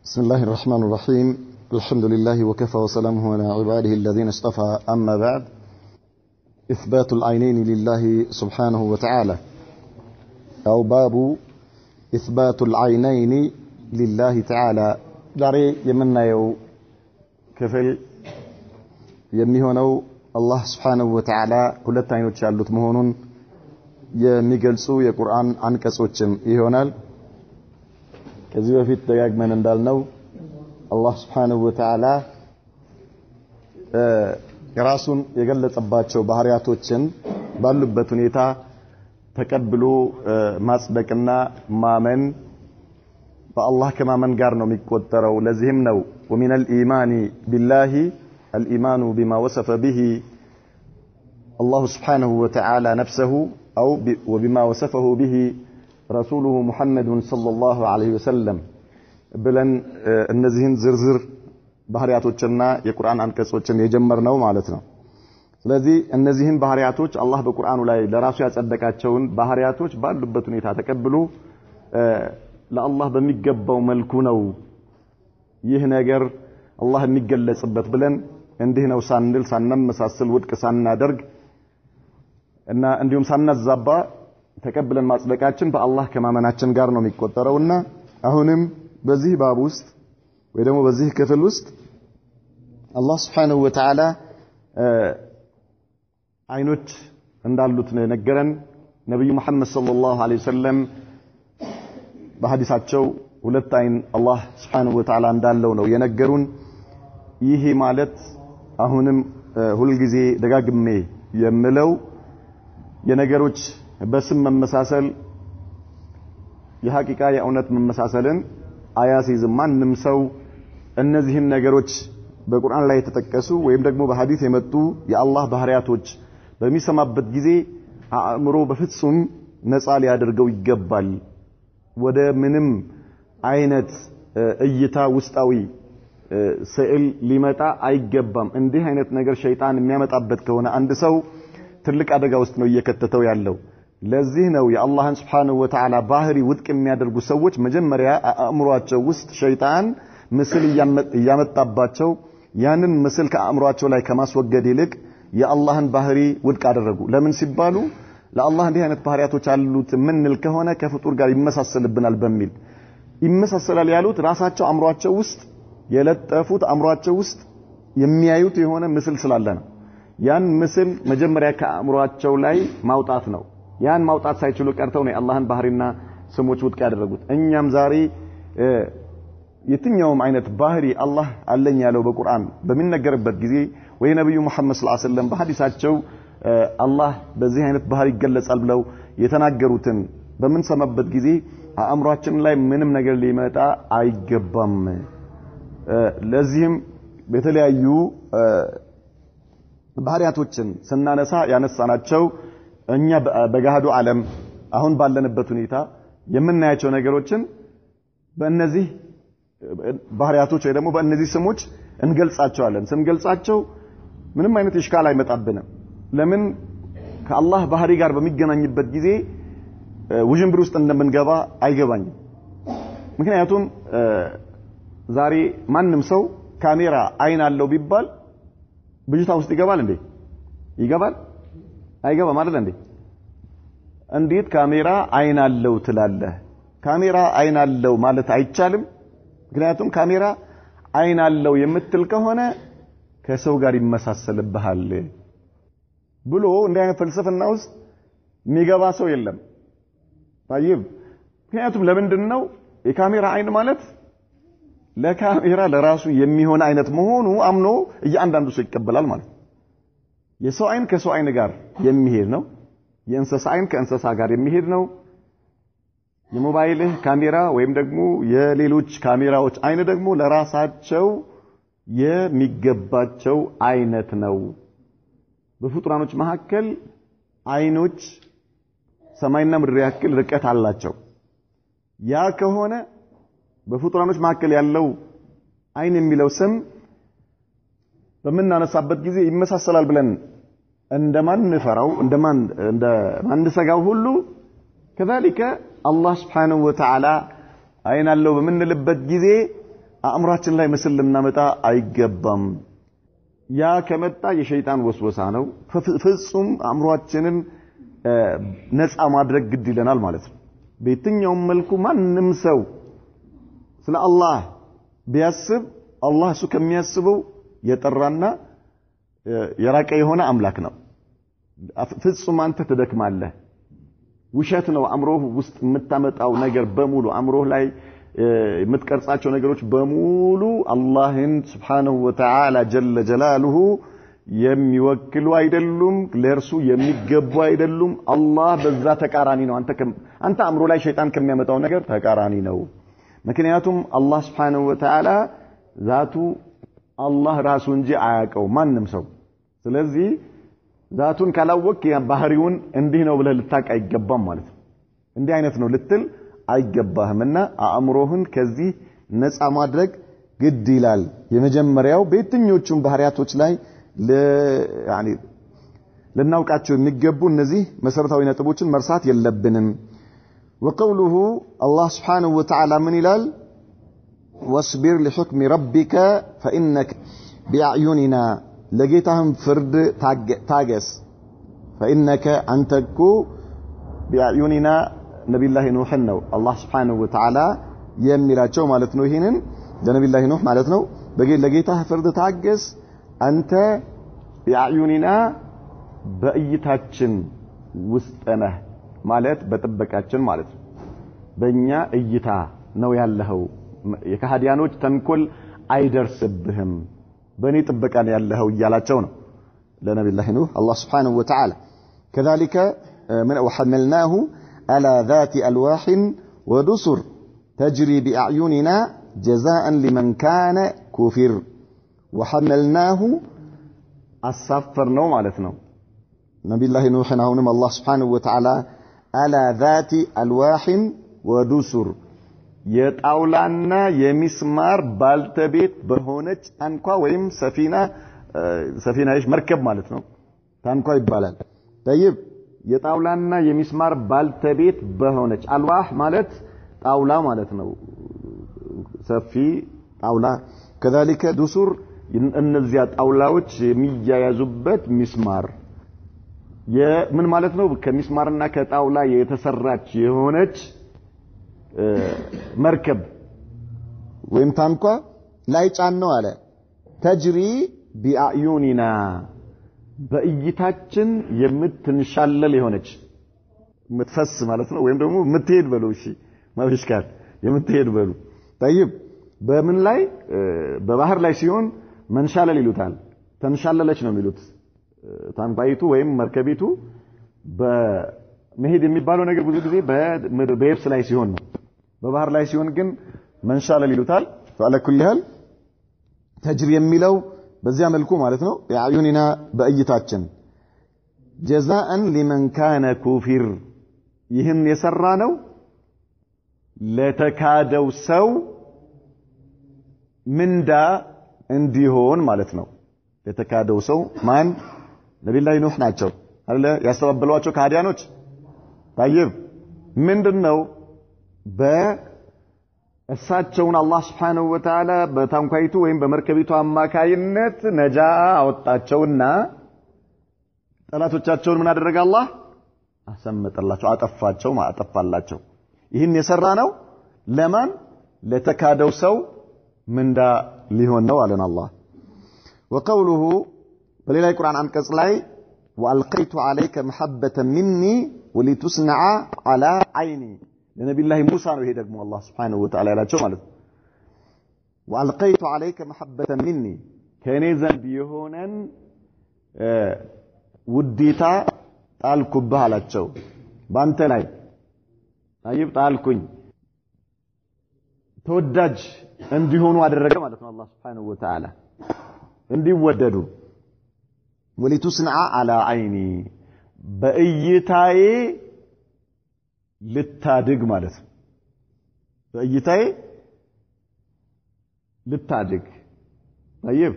بسم الله الرحمن الرحيم الحمد لله وكفى وسلامه على عباده الذين اصطفى أما بعد إثبات العينين لله سبحانه وتعالى أو باب إثبات العينين لله تعالى داري يمنا يو كفل يميهونو الله سبحانه وتعالى ሁለት አይኖች ያሉት መሆኑን የሚገልጹ የቁርአን አንቀጾችም ይሆናል። ከዚህ በፊት ደጋግመን እንዳልነው አላህ Subhanahu Wa Ta'ala ራሱን የገለጸባቸው ባህሪያቶችን ባሉበት ሁኔታ ተቀብሎ ማጽደቅና ማመን በአላህ ከማመን ጋር ነው የሚቆጠረው። ለዚህም ነው ومن الإيمان بالله الإيمان بما وصف به الله سبحانه وتعالى نفسه أو وبما وصفه به رسوله محمد صلى الله عليه وسلم بلن እነዚህን ዝርዝር ባህሪያቶችና የቁርአን አንቀጾችን የጀመርነው ማለት ነው። ስለዚህ እነዚህን ባህሪያቶች አላህ በቁርአኑ ላይ ለራሱ ያጸደቃቸውን ባህሪያቶች ባሉበት ሁኔታ ተቀብሎ ለአላህ በሚገባው መልኩ ነው ይህ ነገር አላህ የሚገለጽበት ብለን እንዲህ ነው ሳንል ሳንመሳሰል ውድቅ ሳናደርግ እና እንዲሁም ሳናዛባ ተቀብለን ማጽደቃችን በአላህ ከማመናችን ጋር ነው የሚቆጠረውና አሁንም በዚህ ባብ ውስጥ ወይ ደግሞ በዚህ ክፍል ውስጥ አላህ Subhanahu Wa Ta'ala አይኖች እንዳሉት ነው የነገረን። ነብዩ መሐመድ ሰለላሁ ዐለይሂ ወሰለም በሐዲሳቸው ሁለት አይን አላህ Subhanahu Wa Ta'ala እንዳለው ነው የነገሩን። ይሄ ማለት አሁንም ሁሉ ጊዜ ደጋግሜ የምለው የነገሮች በስም መመሳሰል የሐቂቃ የእውነት መመሳሰልን አያሲዝም። ማንም ሰው እነዚህን ነገሮች በቁርአን ላይ የተጠቀሱ ወይም ደግሞ በሐዲስ የመጡ የአላህ ባህሪያቶች በሚሰማበት ጊዜ አእምሮ በፍጹም ነፃ ሊያደርገው ይገባል። ወደ ምንም አይነት እይታ ውስጣዊ ስዕል ሊመጣ አይገባም። እንዲህ አይነት ነገር ሸይጣን የሚያመጣበት ከሆነ አንድ ሰው ትልቅ አደጋ ውስጥ ነው እየከተተው ያለው። ለዚህ ነው የአላህን Subhanahu Wa Ta'ala ባህሪ ውድቅ የሚያደርጉ ሰዎች መጀመሪያ አእምሮአቸው ውስጥ ሸይጣን ምስል እያመጣባቸው ያንን ምስል ከአእምሮአቸው ላይ ከማስወገድ ይልቅ የአላህን ባህሪ ውድቅ አደረጉ። ለምን ሲባሉ ለአላህ እንዲህ አይነት ባህሪያቶች አሉት ምንል ከሆነ ከፍጡር ጋር ይመሳሰልብናል በሚል ይመሳሰላል ያሉት ራሳቸው አእምሮአቸው ውስጥ የለጠፉት አእምሮአቸው ውስጥ የሚያዩት የሆነ ምስል ስላለ ነው። ያን ምስል መጀመሪያ ከአእምሮአቸው ላይ ማውጣት ነው። ያን ማውጣት ሳይችሉ ቀርተው ነው የአላህን ባህሪና ስሞች ውድቅ ያደረጉት። እኛም ዛሬ የትኛውም አይነት ባህሪ አላህ አለኝ ያለው በቁርአን በሚነገርበት ጊዜ ወይ ነብዩ መሐመድ ሰለላሁ ዐለይሂ ወሰለም በሐዲሳቸው አላህ በዚህ አይነት ባህሪ ይገለጻል ብለው የተናገሩትን በመንሰማበት ጊዜ አእምሮአችን ላይ ምንም ነገር ሊመጣ አይገባም። ለዚህም በተለያዩ ባህሪያቶችን ስናነሳ ያነሳናቸው እኛ በጋሃዱ ዓለም አሁን ባለንበት ሁኔታ የምናያቸው ነገሮችን በእነዚህ ባህሪያቶች ወይ ደግሞ በእነዚህ ስሞች እንገልጻቸዋለን። ስንገልጻቸው ምንም አይነት ይሽካል አይመጣብንም። ለምን ከአላህ ባህሪ ጋር በሚገናኝበት ጊዜ ውዥንብር ውስጥ እንደምንገባ አይገባኝም። ምክንያቱም ዛሬ ማንም ሰው ካሜራ አይን አለው ቢባል ብጅታ ውስጥ ይገባል እንዴ? ይገባል? አይገባም አይደል እንዴ? እንዴት ካሜራ አይን አለው ትላለህ? ካሜራ አይን አለው ማለት አይቻልም። ምክንያቱም ካሜራ አይን አለው የምትል ከሆነ ከሰው ጋር ይመሳሰልብሃል ብሎ እንደ አይነት ፍልስፍና ውስጥ የሚገባ ሰው የለም። طيب ምክንያቱም ለምንድነው የካሜራ አይን ማለት ለካሜራ ለራሱ የሚሆን አይነት መሆኑ አምኖ እያንዳንዱ ሰው ይቀበላል ማለት ነው። የሰው አይን ከሰው አይን ጋር የሚሄድ ነው። የእንስሳ አይን ከእንስሳ ጋር የሚሄድ ነው። የሞባይልህ ካሜራ ወይም ደግሞ የሌሎች ካሜራዎች አይን ደግሞ ለራሳቸው የሚገባቸው አይነት ነው። በፍጡራኖች መካከል አይኖች ሰማይና ምድር ያክል ርቀት አላቸው። ያ ከሆነ በፍጡራኖች መካከል ያለው አይን የሚለው ስም በመናነሳበት ጊዜ ይመሳሰላል ብለን እንደማንፈራው እንደማንሰጋው ሁሉ كذلك الله سبحانه وتعالى አይን አለው በመንልበት ጊዜ አእምሯችን ላይ ምስል ልናመጣ አይገባም ያ ከመጣ የሸይጣን ወስወሳ ነው ፍጹም አእምሯችንን ነፃ ማድረግ ግድ ይለናል ማለት ነው በየትኛውም መልኩ ማንንም ሰው ስለ አላህ ቢያስብ አላህ እሱ ከሚያስበው የጠራና የራቀ የሆነ አምላክ ነው ፍጹም አንተ ተደክማለህ ውሸት ነው አእምሮህ ውስጥ የምታመጣው ነገር በሙሉ አእምሮህ ላይ የምትቀርጻቸው ነገሮች በሙሉ አላህን Subhanahu Wa Ta'ala ጀለ ጀላሉሁ የሚወክሉ አይደሉም ለርሱ የሚገቡ አይደሉም አላህ በዛ ተቃራኒ ነው አንተ አእምሮ ላይ ሸይጣን ከሚያመጣው ነገር ተቃራኒ ነው ምክንያቱም አላህ Subhanahu Wa Ta'ala ዛቱ አላህ ራሱ እንጂ አያቀው ማንንም ሰው ስለዚህ ዛቱን ካላወቅ ባህሪውን እንዲህ ነው ብለህ ልታውቅ አይገባም ማለት ነው እንዲህ አይነት ነው ልትል አይገባህምና አእምሮህን ከዚህ ነፃ ማድረግ ግድ ይላል የመጀመሪያው በየትኞቹም ባህሪያቶች ላይ ልናውቃቸው የሚገቡ እነዚህ መሰረታዊ ነጥቦችን መርሳት የለብንም وقوله الله سبحانه وتعالى من ይላል واصبر لحكم ربك فإنك بأعيننا لقيتهم فرد تاجس فإنك أنتكو بأعيننا نبي الله نوح نو الله سبحانه وتعالى يميراچو معناتنو ይሄንን ለነብይ الله نوح معناتنو لقيتها فرد تاجس أنت بأعيننا በእይታችን ውስጥ ነህ ማለት በጥበቃችን ማለት ነው በእኛ እይታ ነው ያለኸው የካህዲያኖች ተንኮል አይደርስብህም በእኔ ጥበቃ ነው ያለኸው ይያላቸው ነው ለነብይ الله نوح الله سبحانه وتعالى كذلك من وحملناه على ذات ألواح ودسر تجري بأعيننا جزاء لمن كان كفر وحملناه أصفرناه معناتنا نبي الله نوح هنا الله سبحانه وتعالى على ذات ألواح ودسر يطاولانا يمسمار بالتبيت بهونج انكوا ويم سفينه ايش مركب معناتنا تانكوا يبالال طيب የጣውላና የሚስማር ባልተቤት በሆነች አልዋህ ማለት ጣውላ ማለት ነው ሰፊ ጣውላ كذلك دسور እነዚያ ጣውላዎች የሚያያዙበት ሚስማር የምን ማለት ነው ከሚስማርና ከጣውላ የተሰራች የሆነች መርከብ ወይም ታንኳ ላይ ጫን ነው አለ ተጅሪ ቢአዩኒና በእይታችን የምትንሻለል የሆነች ምትፈስ ማለት ነው ወይም ደግሞ ምትሄድ በሉ እሺ ማብሽካል የምትሄድ በሉ طيب በምን ላይ በባህር ላይ ሲሆን መንሻለል ይሉታል ተንሻለለች ነው የሚሉት ታንኳይቱ ወይም መርከቢቱ በመሄድ የሚባለው ነገር ብዙ ጊዜ በየብስ ላይ ሲሆን ነው በባህር ላይ ሲሆን ግን መንሻለል ይሉታል فعلى كل حال ተጅሪ የሚለው በዚያ መልኩ ማለት ነው ያዩኒና በእይታችን جزاء لمن كان كفر ይህን የሰራ ነው ለተካደው ሰው ምንዳ እንዲሆን ማለት ነው ለተካደው ሰው ማን ነብይ ላይ ኑህ ናቸው አይደል ያስተባበሏቸው ካዲያኖች طيب ምንድነው እሳቸውን አላህ Subhanahu Wa Ta'ala በታንኳይቱ ወይም በመርከቢቱ አማካይነት ነጃ አወጣቸውና ጠላቶቻቸውን ምን አደረገ አላህ አሰመጠላቸው አጠፋቸው ማጠፋላቸው ይህን የሰራ ነው ለማን ለተካደው ሰው ምንዳ ሊሆን ነው አለን አላህ وقوله በሌላ ቁርአን አንቀጽ ላይ وألقيت عليك محبة مني ولتصنع على عيني لنبي الله موسى ነው ይሄ ደግሞ አላህ Subhanahu Wa Ta'ala ያላቸው ማለት ነው وألقيت عليك محبة مني ከኔ ዘንድ የሆነን ውዴታ ጣልኩብህ አላቸው ባንተ ላይ طيب ጣልኩኝ ተወዳጅ እንዲሆኑ አደረገ ማለት ነው አላህ Subhanahu Wa Ta'ala እንዲወደዱ ولتصنع على عيني በእይታዬ ልታድግ ማለት ነው በእይታዬ ልታድግ طيب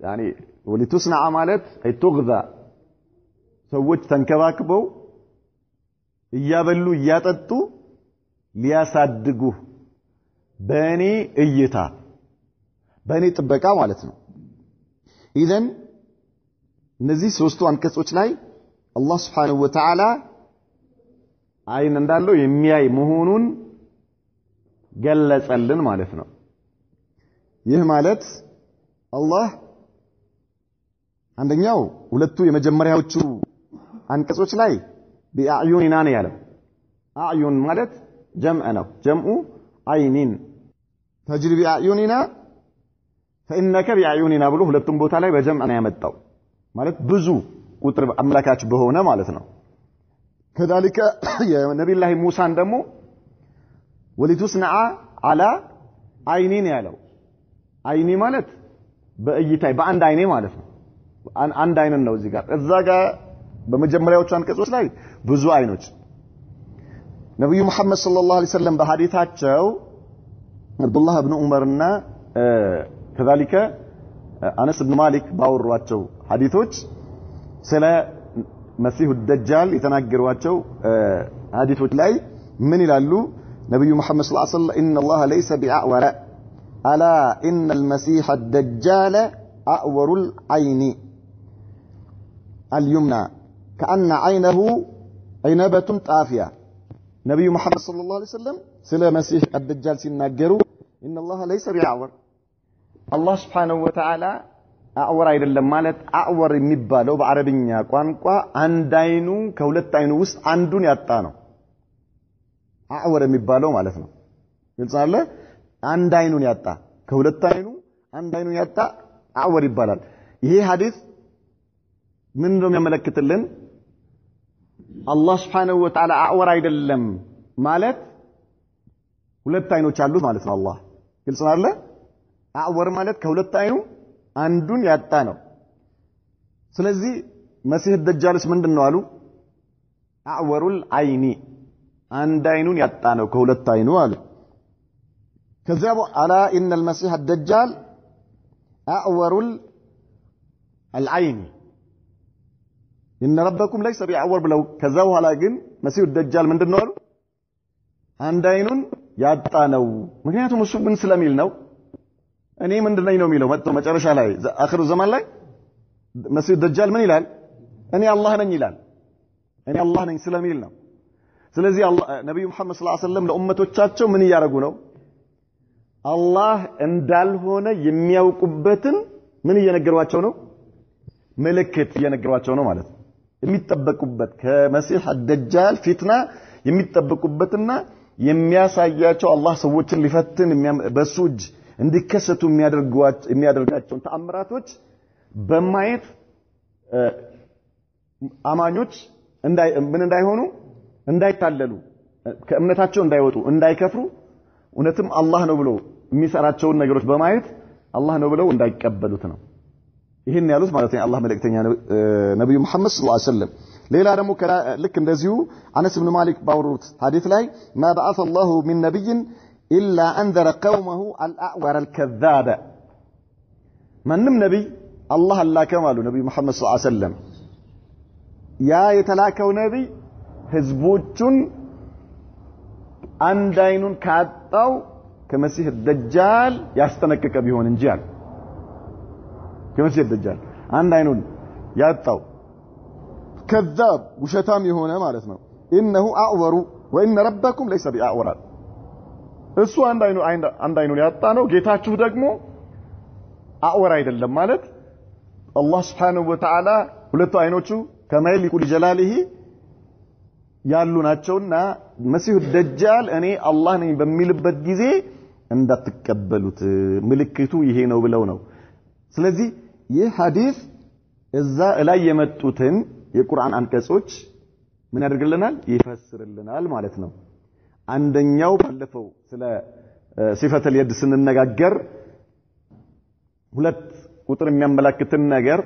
يعني ولتصنع ማለት አይ تغذى ሰዎች ተንከባክበው እያበሉ እያጠጡ ሊያሳድጉ በእኔ እይታ በእኔ ጥበቃ ማለት ነው። ኢዘን እነዚህ ሶስቱ አንቀጾች ላይ አላህ Subhanahu Wa Ta'ala አይን እንዳለው የሚያይ መሆኑን ገለጸልን ማለት ነው። ይህ ማለት አላህ አንደኛው ሁለቱ የመጀመሪያዎቹ አንቀጾች ላይ ቢአዩኒና ነው ያለው። አዩን ማለት ጀምዕ ነው። ጀምዑ አይኒን ተጅሪ ቢአዩኒና فإنك بأعيننا ብሎ ሁለቱም ቦታ ላይ በጀምዕ ነው ያመጣው ማለት ብዙ ቁጥር አምላካች በሆነ ማለት ነው። كذلك የነብዩ الله ሙሳን ደግሞ ወሊቱስነዓ على አይኒን ያለው አይኒ ማለት በእይታይ በአንድ አይኔ ማለት ነው። አንድ አይን ነው እዚህ ጋር እዛ ጋር በመጀመሪያዎቹ አንቀጾች ላይ ብዙ አይኖች ነብዩ መሐመድ ሰለላሁ ዐለይሂ ወሰለም በሐዲታቸው አብዱላህ ኢብኑ ዑመርና كذلك أنس بن مالك باورواቸው ሐዲቶች ስለ መሲሁ ደጃል የተናገሯቸው ሐዲቶች ላይ ምን ይላሉ? ነብዩ መሐመድ ሰለላሁ ዐለይሂ ወሰለም إن الله ليس بأعور ألا إن المسيح الدجال أعور العين اليمنى كأن عينه عنبة طافية ነብዩ መሐመድ ሰለላሁ ዐለይሂ ወሰለም ስለ መሲህ الدجال ሲናገሩ إن الله ليس بأعور አላህ Subhanahu Wa Ta'ala አዕወር አይደለም ማለት አዕወር የሚባለው በአረብኛ ቋንቋ አንድ አይኑ ከሁለት አይኑ ውስጥ አንዱን ያጣ ነው። አዕወር የሚባለው ማለት ነው። ግልጽ አለ። አንድ አይኑን ያጣ ከሁለት አይኑ አንድ አይኑን ያጣ አዕወር ይባላል። ይሄ ሐዲስ ምን ነው የሚያመለክትልን? አላህ Subhanahu Wa Ta'ala አዕወር አይደለም ማለት ሁለት አይኖች አሉት ማለት ነው። አላህ ግልጽ አለ። አዕወር ማለት ከሁለት አይኑ አንዱን ያጣ ነው። ስለዚህ መሲህ ደጃልስ ምንድነው አሉ? አዕወሩል አይኒ አንድ አይኑን ያጣ ነው ከሁለት አይኑ አሉ። ከዚያ በኋላ إن المسيح الدجال أعور العين إن ربكم ليس بأعور ብለው ከዛ በኋላ ግን መሲህ ደጃል ምንድነው አሉ? አንድ አይኑን ያጣ ነው። ምክንያቱም እሱ ምን ስለሚል ነው? እኔ ምንድነኝ ነው የሚለው መጨረሻ ላይ አኺሩ ዘመን ላይ መሲህ ደጃል ምን ይላል? እኔ አላህ ነኝ ይላል። እኔ አላህ ነኝ ስለሚል ነው። ስለዚህ ነብዩ መሐመድ ሰለላሁ ዐለይሂ ወሰለም ለኡመቶቻቸው ምን እያደረጉ ነው? አላህ እንዳልሆነ የሚያውቁበትን ምን እየነገሯቸው ነው? ምልክት እየነገሯቸው ነው ማለት ነው። የሚጠበቁበት ከመሲህ ደጃል ፊትና የሚጠበቁበትና የሚያሳያቸው አላህ ሰዎችን ሊፈትን በሱ እጅ እንዲከሰቱ የሚያደርጋቸው ተአምራቶች በማየት አማኞች እንዳይሆኑ እንዳይታለሉ ከእምነታቸው እንዳይወጡ እንዳይከፍሩ እውነትም አላህ ነው ብሎ የሚሰራቸውን ነገሮች በማየት አላህ ነው ብለው እንዳይቀበሉት ነው። ይሄን ያሉት ማለት ነው አላህ መልእክተኛ ነብዩ መሐመድ ሰለላሁ ዐለይሂ ወሰለም። ሌላ ደግሞ ልክ እንደዚሁ አነስ ኢብኑ ማሊክ ባወሩት ሐዲስ ላይ ما بعث الله من نبي إلا أنذر قومه الأعور الكذاب منم نبي الله لا كمال نبي محمد صلى الله عليه وسلم يا يتلاكو نبي حزبوچن አንድ አይኑን ካጣው ከመሲህ ደጃል ያስተነከከ ቢሆን እንጂ አለ። ከመሲህ ደጃል አንድ አይኑን ያጣው ከذاب ውሸታም የሆነ ማለት ነው። إنه أعور وإن ربكم ليس بأعور እሱ አንድ አይኑን ያጣ ነው። ጌታችሁ ደግሞ አዕወር አይደለም ማለት አላህ Subhanahu Wa Ta'ala ሁለቱ አይኖቹ ከመሊኩ ጀላሊሂ ያሉ ናቸውና መሲሁ ደጃል እኔ አላህ ነኝ በሚልበት ጊዜ እንዳትቀበሉት ምልክቱ ይሄ ነው ብለው ነው። ስለዚህ ይህ ሐዲስ እዛ ላይ የመጡትን የቁርአን አንቀጾች ምን ያደርግልናል? ይፈስርልናል ማለት ነው። አንደኛው ባለፈው ስለ ሲፈተል የድ ስንነጋገር ሁለት ቁጥር የሚያመላክትን ነገር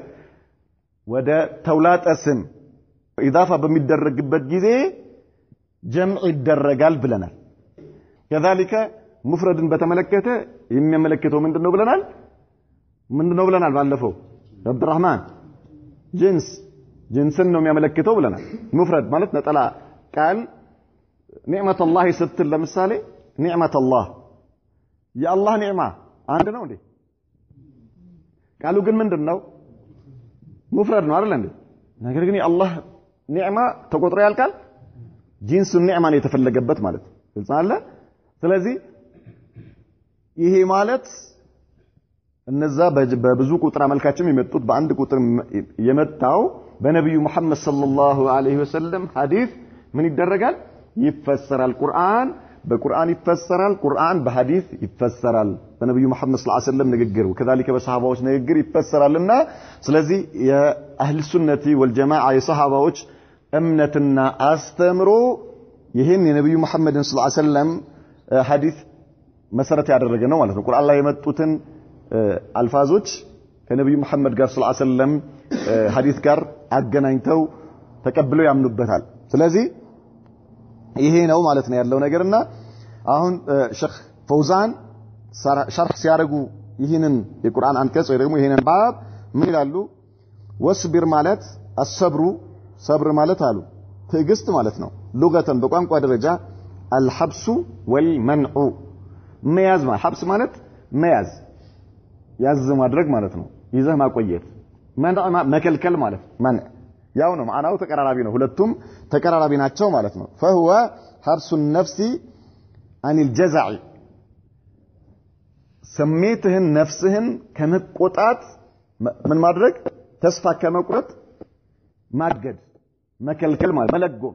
ወደ ተውላጠ ስም ኢዳፋ በሚደረግበት ጊዜ ጀምዕ ይደረጋል ብለናል። كذلك ሙፍረድን በተመለከተ የሚያመለክተው ምንድነው ብለናል ባለፈው አብዱራህማን ጅንስን ነው የሚያመለክተው ብለናል። ሙፍረድ ማለት ነጠላ ቃል ኒዕመቱላህ ስትል ለምሳሌ ኒዕመቱላህ የአላህ ኒዕማ አንድ ነው እንዴ ቃሉ ግን ምንድነው ሙፍረድ ነው አይደል እንዴ ነገር ግን የአላህ ኒዕማ ተቆጥሮ ያልቃል ጂንሱ ኒዕማ ነው የተፈለገበት ማለት ግልጽ አለ ስለዚህ ይሄ ማለት እነዛ በብዙ ቁጥር አመልካችም የመጡት በአንድ ቁጥር የመጣው በነብዩ መሐመድ ሰለላሁ ዐለይሂ ወሰለም ሐዲስ ምን ይደረጋል ይፈሰራል ቁርአን በቁርአን ይፈሰራል ቁርአን በሐዲስ ይፈሰራል በነብዩ መሐመድ ሰለላሁ ዐለይሂ ወሰለም ንግግር ወከذلك በሰሃባዎች ንግግር ይፈሰራልና ስለዚህ የአህል ሱነቲ ወልጀማዓ የሰሃባዎች እምነትና አስተምሮ ይሄን የነብዩ መሐመድ ሰለላሁ ዐለይሂ ወሰለም ሐዲስ መሰረት ያደረገ ነው ማለት ነው ቁርአን ላይ የመጡትን አልፋዞች ከነብዩ መሐመድ ጋር ሰለላሁ ዐለይሂ ወሰለም ሐዲስ ጋር አገናኝተው ተቀብለው ያምኑበታል ስለዚህ ይሄ ነው ማለት ነው ያለው ነገርና አሁን ሼክ ፈውዛን ሸርህ ሲያደርጉ ይሄንን የቁርአን አንቀጽ ወይ ደግሞ ይሄንን ባብ ምን ይላሉ ወስቢር ማለት አሰብሩ ሰብር ማለት አሉ ትዕግስት ማለት ነው ሉገተን በቋንቋ ደረጃ አልሐብሱ ወልመንዑ መያዝ ማለት ሐብስ ማለት መያዝ ያዝ ማድረግ ማለት ነው ይዘህ ማቆየት መንዕ መከልከል ማለት መንዕ ያው ነው ማዕናው ተቀራራቢ ነው ሁለቱም ተቀራራቢ ናቸው ማለት ነው فهو حبس النفس عن الجزع ስሜትህን ነፍስህን ከመቆጣት ምን ማድረግ ተስፋ ከመቁረጥ ማገድ መከልከል ማለት መለጎም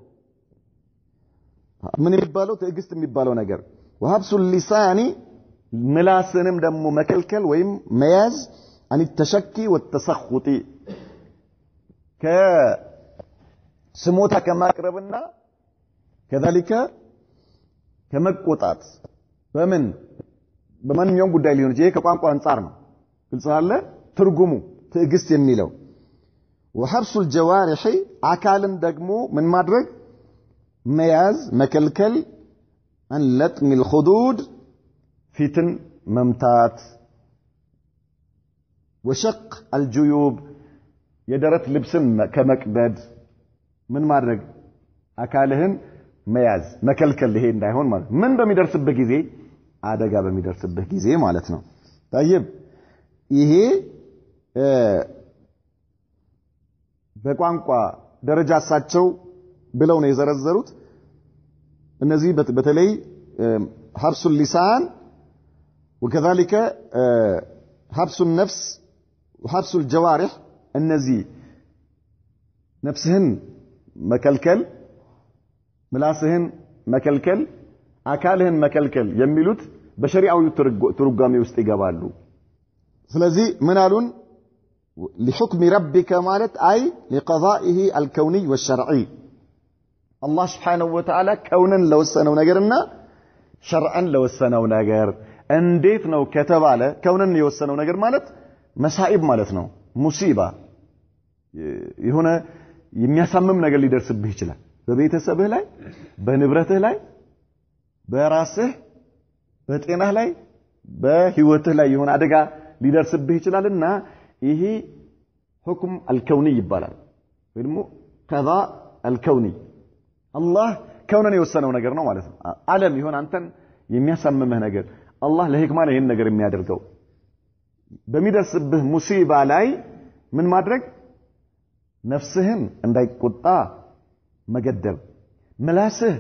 ምን የሚባለው ትዕግስት የሚባለው ነገር وحبس اللسان ምላስንም ደግሞ መከልከል ወይም መያዝ عن التشكي والتسخط ከስሞታ ከማቅረብና كذلك ከመቆጣት በማንኛውም ጉዳይ ሊሆን ይችላል ከቋንቋ አንፃር ነው ግልጽ አለ ትርጉሙ ትዕግስት የሚለው وحبس الجوارح አካልን ደግሞ ምን ማድረግ መያዝ መከልከል عن لطم الخدود ፊትን መምታት وشق الجيوب የደረት ልብስን ከመቅደድ ምን ማድረግ አካልህን መያዝ መከልከል ይሄ እንዳይሆን ማለት ምን በሚደርስበት ጊዜ አደጋ በሚደርስበት ጊዜ ማለት ነው طيب ይሄ በቋንቋ ደረጃ አሳቸው ብለው ነው የዘረዘሩት እነዚህ በተለይ حبس اللسان وكذلك حبس النفس وحبس الجوارح እነዚህ ነፍስህን መከልከል ምላስህን መከልከል አካልህን መከልከል የሚሉት በሸሪዓው ትርጓሜ ውስጥ ይገባሉ ስለዚህ ምን አሉን لحكم ربك ማለት አይ لقضائه الكوني والشرعي الله سبحانه وتعالى كونن ለወሰነው ነገርና شرعا ለወሰነው ነገር እንዴት ነው ከተባለ ከውነን የወሰነው ነገር ማለት መሳኢብ ማለት ነው ሙሲባ የሆነ የሚያሳምም ነገር ሊደርስብህ ይችላል በቤተሰብህ ላይ በንብረትህ ላይ በራስህ በጤናህ ላይ በህይወትህ ላይ የሆነ አደጋ ሊደርስብህ ይችላልና ይሄ ሁክም አልከውኒ ይባላል ወይ ደግሞ ቀዳ አልከውኒ አላህ ከውነን የወሰነው ነገር ነው ማለት ነው ዓለም ይሆን አንተን የሚያሳምምህ ነገር አላህ ለህክማ ነው ይሄን ነገር የሚያደርገው በሚደርስብህ ሙሲባ ላይ ምን ማድረግ ነፍስህን እንዳይቆጣ መገደብ ምላስህ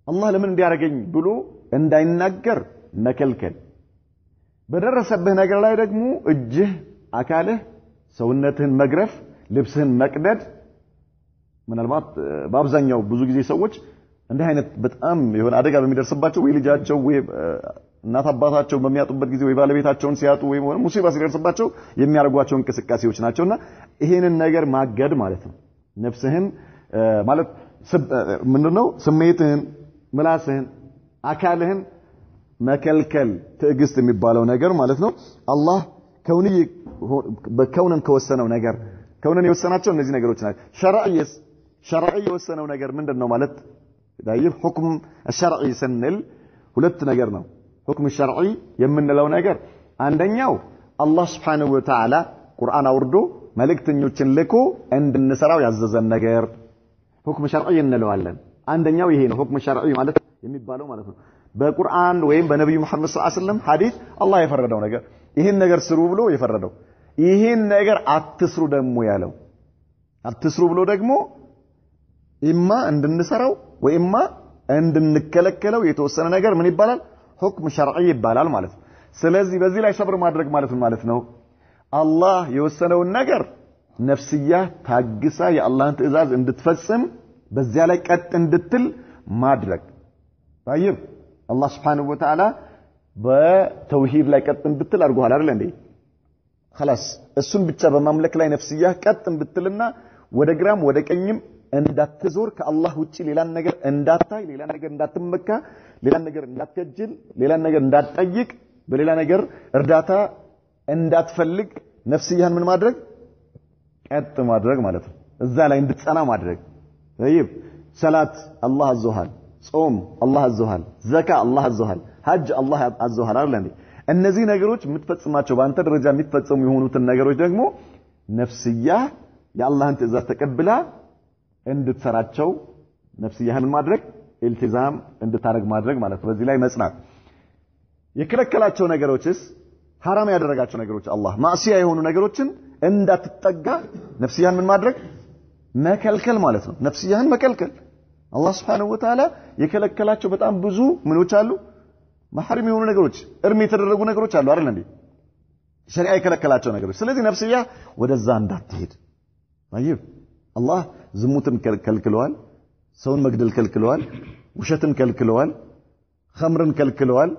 አላህ ለምን እንዲያረጋኝ ብሎ እንዳይናገር መከልከል በደረሰብህ ነገር ላይ ደግሞ እጅህ አካልህ ሰውነትህን መግረፍ ልብስህን መቅደድ ምናልባት በአብዛኛው ብዙ ጊዜ ሰዎች እንደ አይነት በጣም የሆነ አደጋ በሚደርስባቸው ወይ ልጃቸው ወይ እናት አባታቸው በሚያጡበት ጊዜ ወይ ባለቤታቸውን ሲያጡ ወይ ሙሲባ ሲደርስባቸው የሚያደርጓቸው እንቅስቃሴዎች ናቸውና ይሄንን ነገር ማገድ ማለት ነው ነፍስህን ማለት ምንድነው ስሜትህን ምላስህን አካልህን መከልከል ትዕግስት የሚባለው ነገር ማለት ነው አላህ ከውኒ በከውነን ከወሰነው ነገር ከውነን የወሰናቸው እነዚህ ነገሮች ናቸው ሸርዒ የወሰነው ነገር ምንድነው ማለት ዳይብ ሁክም الشرعي ስንል ሁለት ነገር ነው ሁክም الشرعي የምንለው ነገር አንደኛው አላህ Subhanahu Wa Ta'ala ቁርአን አውርዶ መልእክተኞችን ልኮ እንድንሰራው ያዘዘን ነገር ሁክም الشرعي እንለዋለን አንደኛው ይሄ ነው ሁክም الشرعي ማለት የሚባለው ማለት ነው በቁርአን ወይም በነብዩ መሐመድ ሰለላሁ ዐለይሂ ወሰለም ሐዲስ አላህ የፈረደው ነገር ይሄን ነገር ስሩ ብሎ የፈረደው ይሄን ነገር አትስሩ ደግሞ ያለው አትስሩ ብሎ ደግሞ ኢማ እንድንሰራው ወይማ እንድንከለከለው የተወሰነ ነገር ምን ይባላል ሁክም ሸርዒ ይባላል ማለት ነው ስለዚህ በዚህ ላይ ሰብር ማድረግ ማለት ነው አላህ የወሰነውን ነገር ነፍስያ ታግሳ የአላህን ትእዛዝ እንድትፈጽም በዚያ ላይ ቀጥ እንድትል ማድረግ طيب አላህ Subhanahu Wa Ta'ala በተውሂድ ላይ ቀጥ እንድትል አድርጓል አይደል እንዴ خلاص እሱን ብቻ በማምለክ ላይ ነፍስያ ቀጥ እንድትልና ወደ ግራም ወደ ቀኝም እንዳትዞር ከአላህ ውጪ ሌላ ነገር እንዳታይ ሌላ ነገር እንዳትመካ ሌላ ነገር እንዳትከጅል ሌላ ነገር እንዳትጠይቅ በሌላ ነገር እርዳታ እንዳትፈልግ ነፍስያን ምን ማድረግ ቀጥ ማድረግ ማለት ነው እዛ ላይ እንድትጸና ማድረግ طيب ሰላት አላህ አዘዋል ጾም አላህ አዘዋል ዘካ አላህ አዘዋል ሐጅ አላህ አዘዋል አይደል እነዚህ ነገሮች የምትፈጽማቸው በአንተ ደረጃ የሚፈጸሙ የሆኑትን ነገሮች ደግሞ ነፍስያ የአላህን ትእዛዝ ተቀብላ እንድትሰራቸው ነፍስያህን ማድረግ ኢልቲዛም እንድታረግ ማድረግ ማለት በዚህ ላይ መጽናት የከለከላቸው ነገሮችስ حرام ያደረጋቸው ነገሮች አላህ ማዕሲያ የሆኑ ነገሮችን እንዳትጠጋ ነፍስያን ምን ማድረግ መከልከል ማለት ነው ነፍስያን መከልከል አላህ Subhanahu Wa Ta'ala የከለከላቸው በጣም ብዙ ምኖች አሉ ማህረም የሆኑ ነገሮች እርም የተደረጉ ነገሮች አሉ አይደል እንዴ ሸሪዓ የከለከላቸው ነገሮች ስለዚህ ነፍስያ ወደዛ እንዳትሄድ طيب አላህ ዝሙትን ከልክለዋል ሰውን መግደል ከልክለዋል ውሸትን ከልክለዋል ኸምርን ከልክለዋል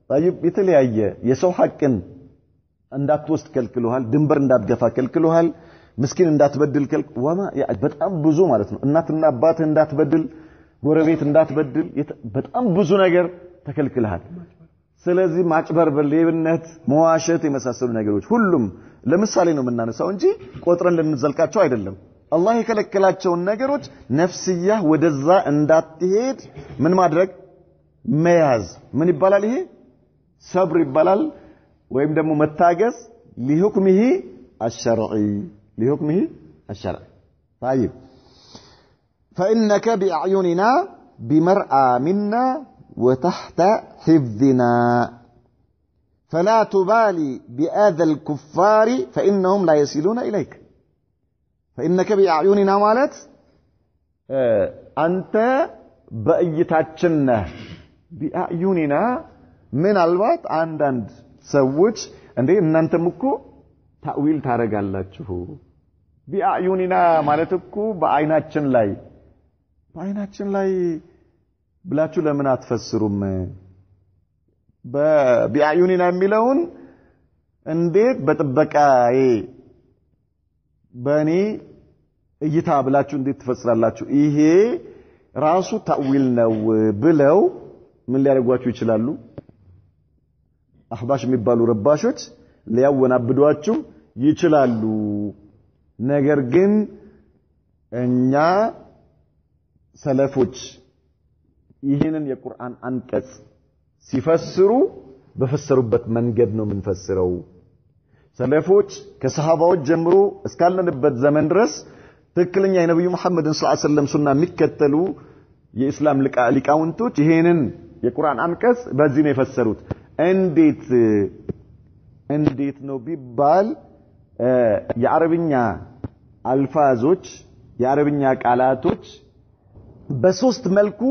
طيب የተለያየ የሰው ሐቅን እንዳትወስድ ከልክለዋል ድንበር እንዳትገፋ ከልክለዋል ምስኪን እንዳትበድል ወማ በጣም ብዙ ማለት ነው እናትና አባትህ እንዳትበድል ጎረቤት እንዳትበድል በጣም ብዙ ነገር ተከልክለሃል ስለዚህ ማጭበርበር ሌብነት መዋሸት የመሳሰሉ ነገሮች ሁሉም ለምሳሌ ነው የምናነሳው እንጂ ቆጥረን ልንዘልቃቸው አይደለም አላህ የከለከላቸውን ነገሮች ነፍስያ ወደዛ እንዳትሄድ ምን ማድረግ መያዝ ምን ይባላል ይሄ ሰብር ይባላል ወይም ደግሞ መታገስ لحكمه الشرعي طيب فإنك بأعيننا بمرأى منا وتحت حفظنا فلا تبالي بآذى الكفار فإنهم لا يصلون إليك فإنك بأعيننا مالت أنت بأيتاتنا بأعيننا من الوقت عندند سوّج እንዴ እናንተም እኮ ታዊል ታረጋላችሁ ቢአዩኒና ማለት እኮ በአይናችን ላይ ብላችሁ ለምን አትፈስሩም በቢአዩኒና የሚለውን እንዴት በጥበቃዬ በእኔ እይታ ብላችሁ እንዴት ትፈስራላችሁ ይሄ ራሱ ታዊል ነው ብለው ምን ሊያደርጓችሁ ይችላሉ አህባሽ የሚባሉ ረባሾች ሊያወናብዷችሁ ይችላሉ ነገር ግን እኛ ሰለፎች ይህንን የቁርአን አንቀጽ ሲፈስሩ በፈሰሩበት መንገድ ነው የምንፈስረው ሰለፎች ከሰሃባዎች ጀምሮ እስካለንበት ዘመን ድረስ ትክክለኛ የነብዩ መሐመድን ሰለላሁ ዐለይሂ ወሰለም ሱና የሚከተሉ የኢስላም ሊቃውንቶች ይሄንን የቁርአን አንቀጽ በዚህ ነው የፈሰሩት እንዴት ነው ቢባል የአረብኛ አልፋዞች የአረብኛ ቃላቶች በሶስት መልኩ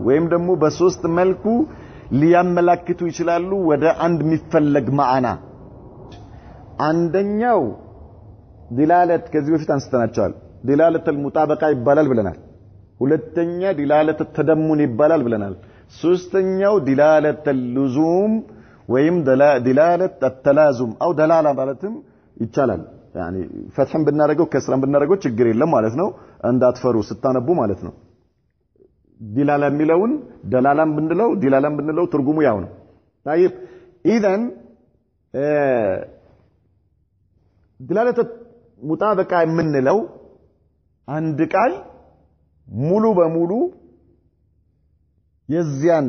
ወይም ደግሞ በሶስት መልኩ ሊያመላክቱ ይችላሉ ወደ አንድ የሚፈለግ ማዕና አንደኛው ዲላለት ከዚህ በፊት አንስተናቸዋል ዲላለት المطابقه ይባላል ብለናል ሁለተኛ ዲላለት ተደሙን ይባላል ብለናል ሶስተኛው ዲላለት اللزوم ወይም ዲላለት التلازم او دلاله ማለትም ይቻላል يعني فتحን ብናደርገው ከስራን ብናደርገው ችግር የለም ማለት ነው እንዳትፈሩ ስታነቡ ማለት ነው ዲላላ የሚለውን ደላላም ብንለው ትርጉሙ ያው ነው طيب اذا ዲላለት ሙጣበቃ የምንለው አንድ ቃል ሙሉ በሙሉ የዚያን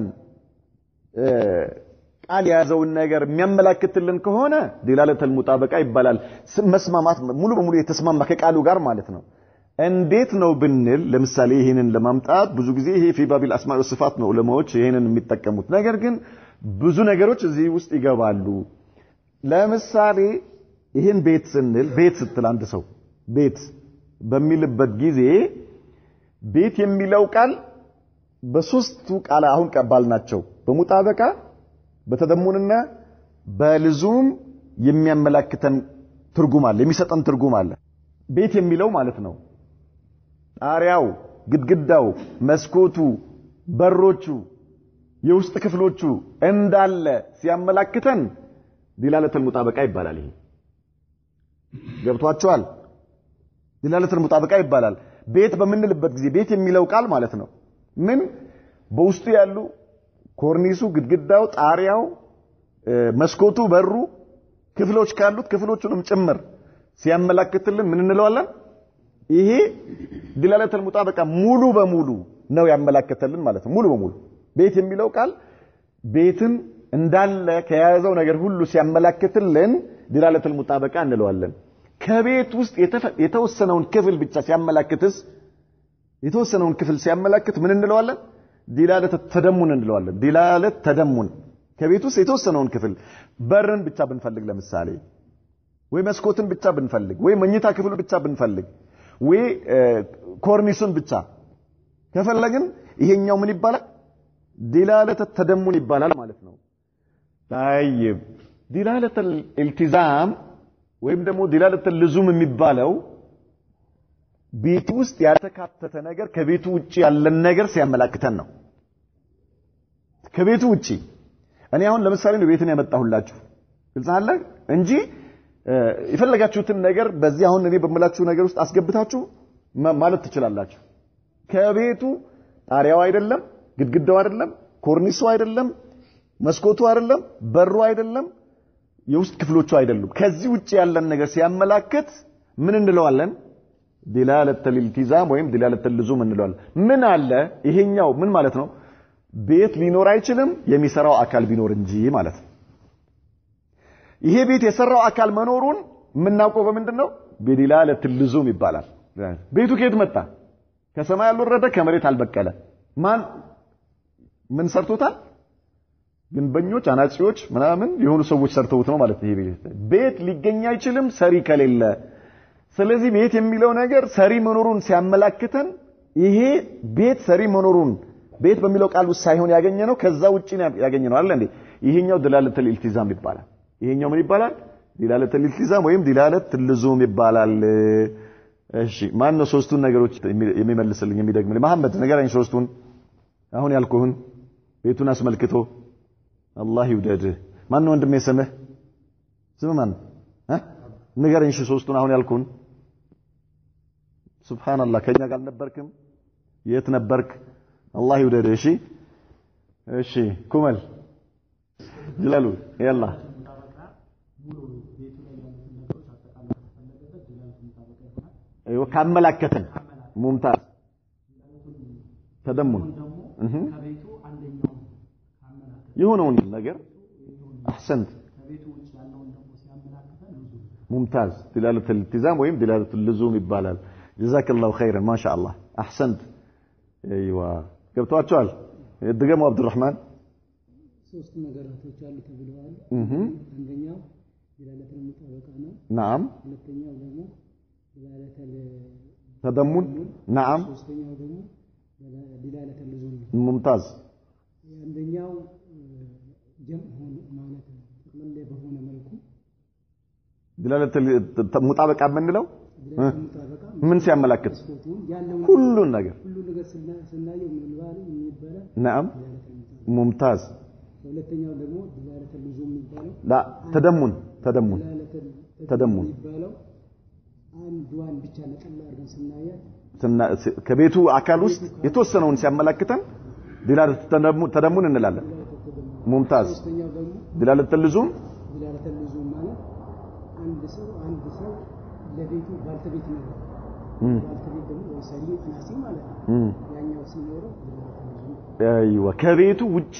ቃል ያዘውን ነገር የሚያመላክትልን ከሆነ ዲላለተል ሙጣበቃ ይባላል መስማማት ሙሉ በሙሉ የተስማማ ከቃሉ ጋር ማለት ነው እንዴት ነው ብንል ለምሳሌ ይሄንን ለማምጣት ብዙ ጊዜ ይሄ في باب الاسماء والصفات ነው ዑለማዎች ይሄንን የሚጠቀሙት ነገር ግን ብዙ ነገሮች እዚህ ውስጥ ይገባሉ ለምሳሌ ይሄን ቤት ስንል ቤት ስትል አንድ ሰው ቤት በሚልበት ጊዜ ቤት የሚለው ቃል በሶስቱ ቃል አሁን ቀባልናቸው በሙጣበቃ በተደሙንና በልዙም የሚያመላክተን ትርጉም አለ የሚሰጠን ትርጉም አለ ቤት የሚለው ማለት ነው ጣሪያው ግድግዳው መስኮቱ በሮቹ የውስጥ ክፍሎቹ እንዳለ ሲያመላክተን ዲላለተል ሙጣበቃ ይባላል ይሄ ገብቷቸዋል ዲላለተል ሙጣበቃ ይባላል ቤት በመንልበት ጊዜ ቤት የሚለው ቃል ማለት ነው ምን በውስጡ ያሉ ኮርኒሱ ግድግዳው ጣሪያው መስኮቱ በሩ ክፍሎች ካሉት ክፍሎቹንም ጭምር ሲያመላክትልን ምን እንለዋለን ይሄ ዲላለተል ሙጣበቃ ሙሉ በሙሉ ነው ያመላክተልን ማለት ነው ሙሉ በሙሉ ቤት የሚለው ቃል ቤትን እንዳለ ከያዘው ነገር ሁሉ ሲያመላክትልን ዲላለተል ሙጣበቃ እንለዋለን ከቤት ውስጥ የተወሰነውን ክፍል ብቻ ሲያመላክትስ የተወሰነውን ክፍል ሲያመላክት ምን እንለዋለን ዲላለተ ተደሙን እንለዋለን ዲላለተ ተደሙን ከቤት ውስጥ የተወሰነውን ክፍል በርን ብቻ ብንፈልግ ለምሳሌ ወይ መስኮትን ብቻ ብንፈልግ ወይ መኝታ ክፍሉ ብቻ ብንፈልግ ወይ ኮርኒሱን ብቻ ከፈለግን ይሄኛው ምን ይባላል ዲላለተ ተደሙን ይባላል ማለት ነው طيب ዲላለተ الالتزام ወይም ደግሞ ዲላለተ ልዙም የሚባለው ቤት ውስጥ ያልተካተተ ነገር ከቤቱ ውጪ ያለን ነገር ሲያመላክተን ነው ከቤቱ ውጪ እኔ አሁን ለምሳሌ ነው ቤትን ያመጣሁላችሁ ግልጽ አለ እንጂ ይፈልጋችሁትን ነገር በዚህ አሁን እኔ በመላችሁ ነገር ውስጥ አስገብታችሁ ማለት ትችላላችሁ ከቤቱ ጣሪያው አይደለም ግድግዳው አይደለም ኮርኒሱ አይደለም መስኮቱ አይደለም በሩ አይደለም የውስጥ ክፍሎቹ አይደሉም ከዚህ ውጪ ያለን ነገር ሲያመላክት ምን እንለዋለን ዲላለተል الالتزام ወይም ዲላለተል ልዙም እንለዋለን ምን አለ ይሄኛው ምን ማለት ነው ቤት ሊኖር አይችልም የሚሰራው አካል ቢኖር እንጂ ማለት ነው ይሄ ቤት የሰራው አካል መኖሩን ምናውቀው በምንድነው በዲላለተል ልዙም ይባላል ቤቱ ከየት መጣ ከሰማይ ያልወረደ ከመሬት አልበቀለ ማን ምን ሰርቶታል ግንበኞች አናጺዎች ምናምን የሆኑ ሰዎች ሰርተውት ነው ማለት ይሄ ቤት ሊገኝ አይችልም ሰሪ ከሌለ ስለዚህ ቤት የሚለው ነገር ሰሪ መኖሩን ሲያመላክተን ይሄ ቤት ሰሪ መኖሩን ቤት በሚለው ቃል ውስጥ ሳይሆን ያገኘነው ከዛ ውጪ ያገኘነው አይደል እንዴ ይሄኛው ዲላለተል الالتزام ይባላል ይሄኛው ምን ይባላል ዲላለተል الالتزام ወይም ዲላለተል ልዙም ይባላል እሺ ማን ነው ሶስቱን ነገሮች የሚመልስልኝ የሚደግምልኝ መሐመድ ንገረኝ ሶስቱን አሁን ያልኩህን ቤቱን አስመልክቶ አላህ ይውደድህ ማን ነው ወንድሜ ስምህ ማን ንገረኝ እሺ ሶስቱን አሁን ያልኩህን ሱብሃንአላህ ከኛ ጋር ነበርክም የት ነበርክ አላህ ይውደድህ እሺ እሺ ኩመል ጅላሉ ያላ ايوه ካመላከተን ሙምታዝ ተደሙን ከቤቱ አንደኛው ካመላከተን የሆነውን ነገር احسنت ከቤቱ ውጭ ያለውን ደግሞ ሲያመላክተን ሙምታዝ ዲላለተ الالتزام ወይም ዲላለተ اللزوم ይባላል جزاك الله خيرا ما شاء الله احسنت ايوه ገብቷቸዋል የድገሙ አብዱራህማን ሶስት ነገራቶች አሉ ተብለዋል አንደኛው ዲላለተ ሙጣበቃ ነው نعم ሁለተኛው ደግሞ ዲላለተ ተደሙን نعم ሶስተኛው ደግሞ ዲላለተ ልዙም ሙምታዝ አንደኛው ጀምዕ ሆነ ማለት ነው ተቀለለ በሆነ መልኩ ዲላለተ ሙጣበቃ ምንለው ምን ሲያመላክት ሁሉን ነገር ስናየው ምን ይባላል نعم ሙምታዝ ሁለተኛው ደግሞ ዲላለተ ልዙም ይባላል لا ተደሙን ይባላል አንዱን ብቻ ነቀላ አድርገን ስናያት ከቤቱ አካል ውስጥ የተወሰነውን ሲያመላክተን ዲላለተ ተደሙን እንላለን ሙምታዝ ዲላለተ ልዙም ማለት አንድ ሰው ለቤቱ ባልተቤት ነው ባልተቤት ደግሞ ወሰሪ ናሲ ማለት ነው ያኛው ሲኖረው አይዋ ከቤቱ ውጪ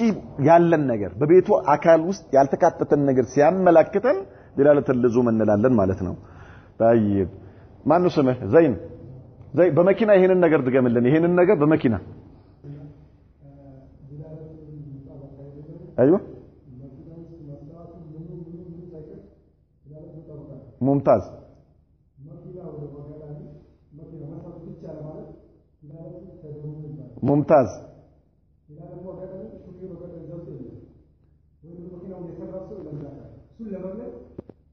ያለን ነገር በቤቱ አካል ውስጥ ያልተካተተን ነገር ሲያመላክተን ዲላለተ ልዙም እንላለን ማለት ነው طيب ማን ነው ስምህ ዘይን زي بمكينة هنا النجار دقام لنا هنا النجار بمكينة أيوة ممتاز ممتاز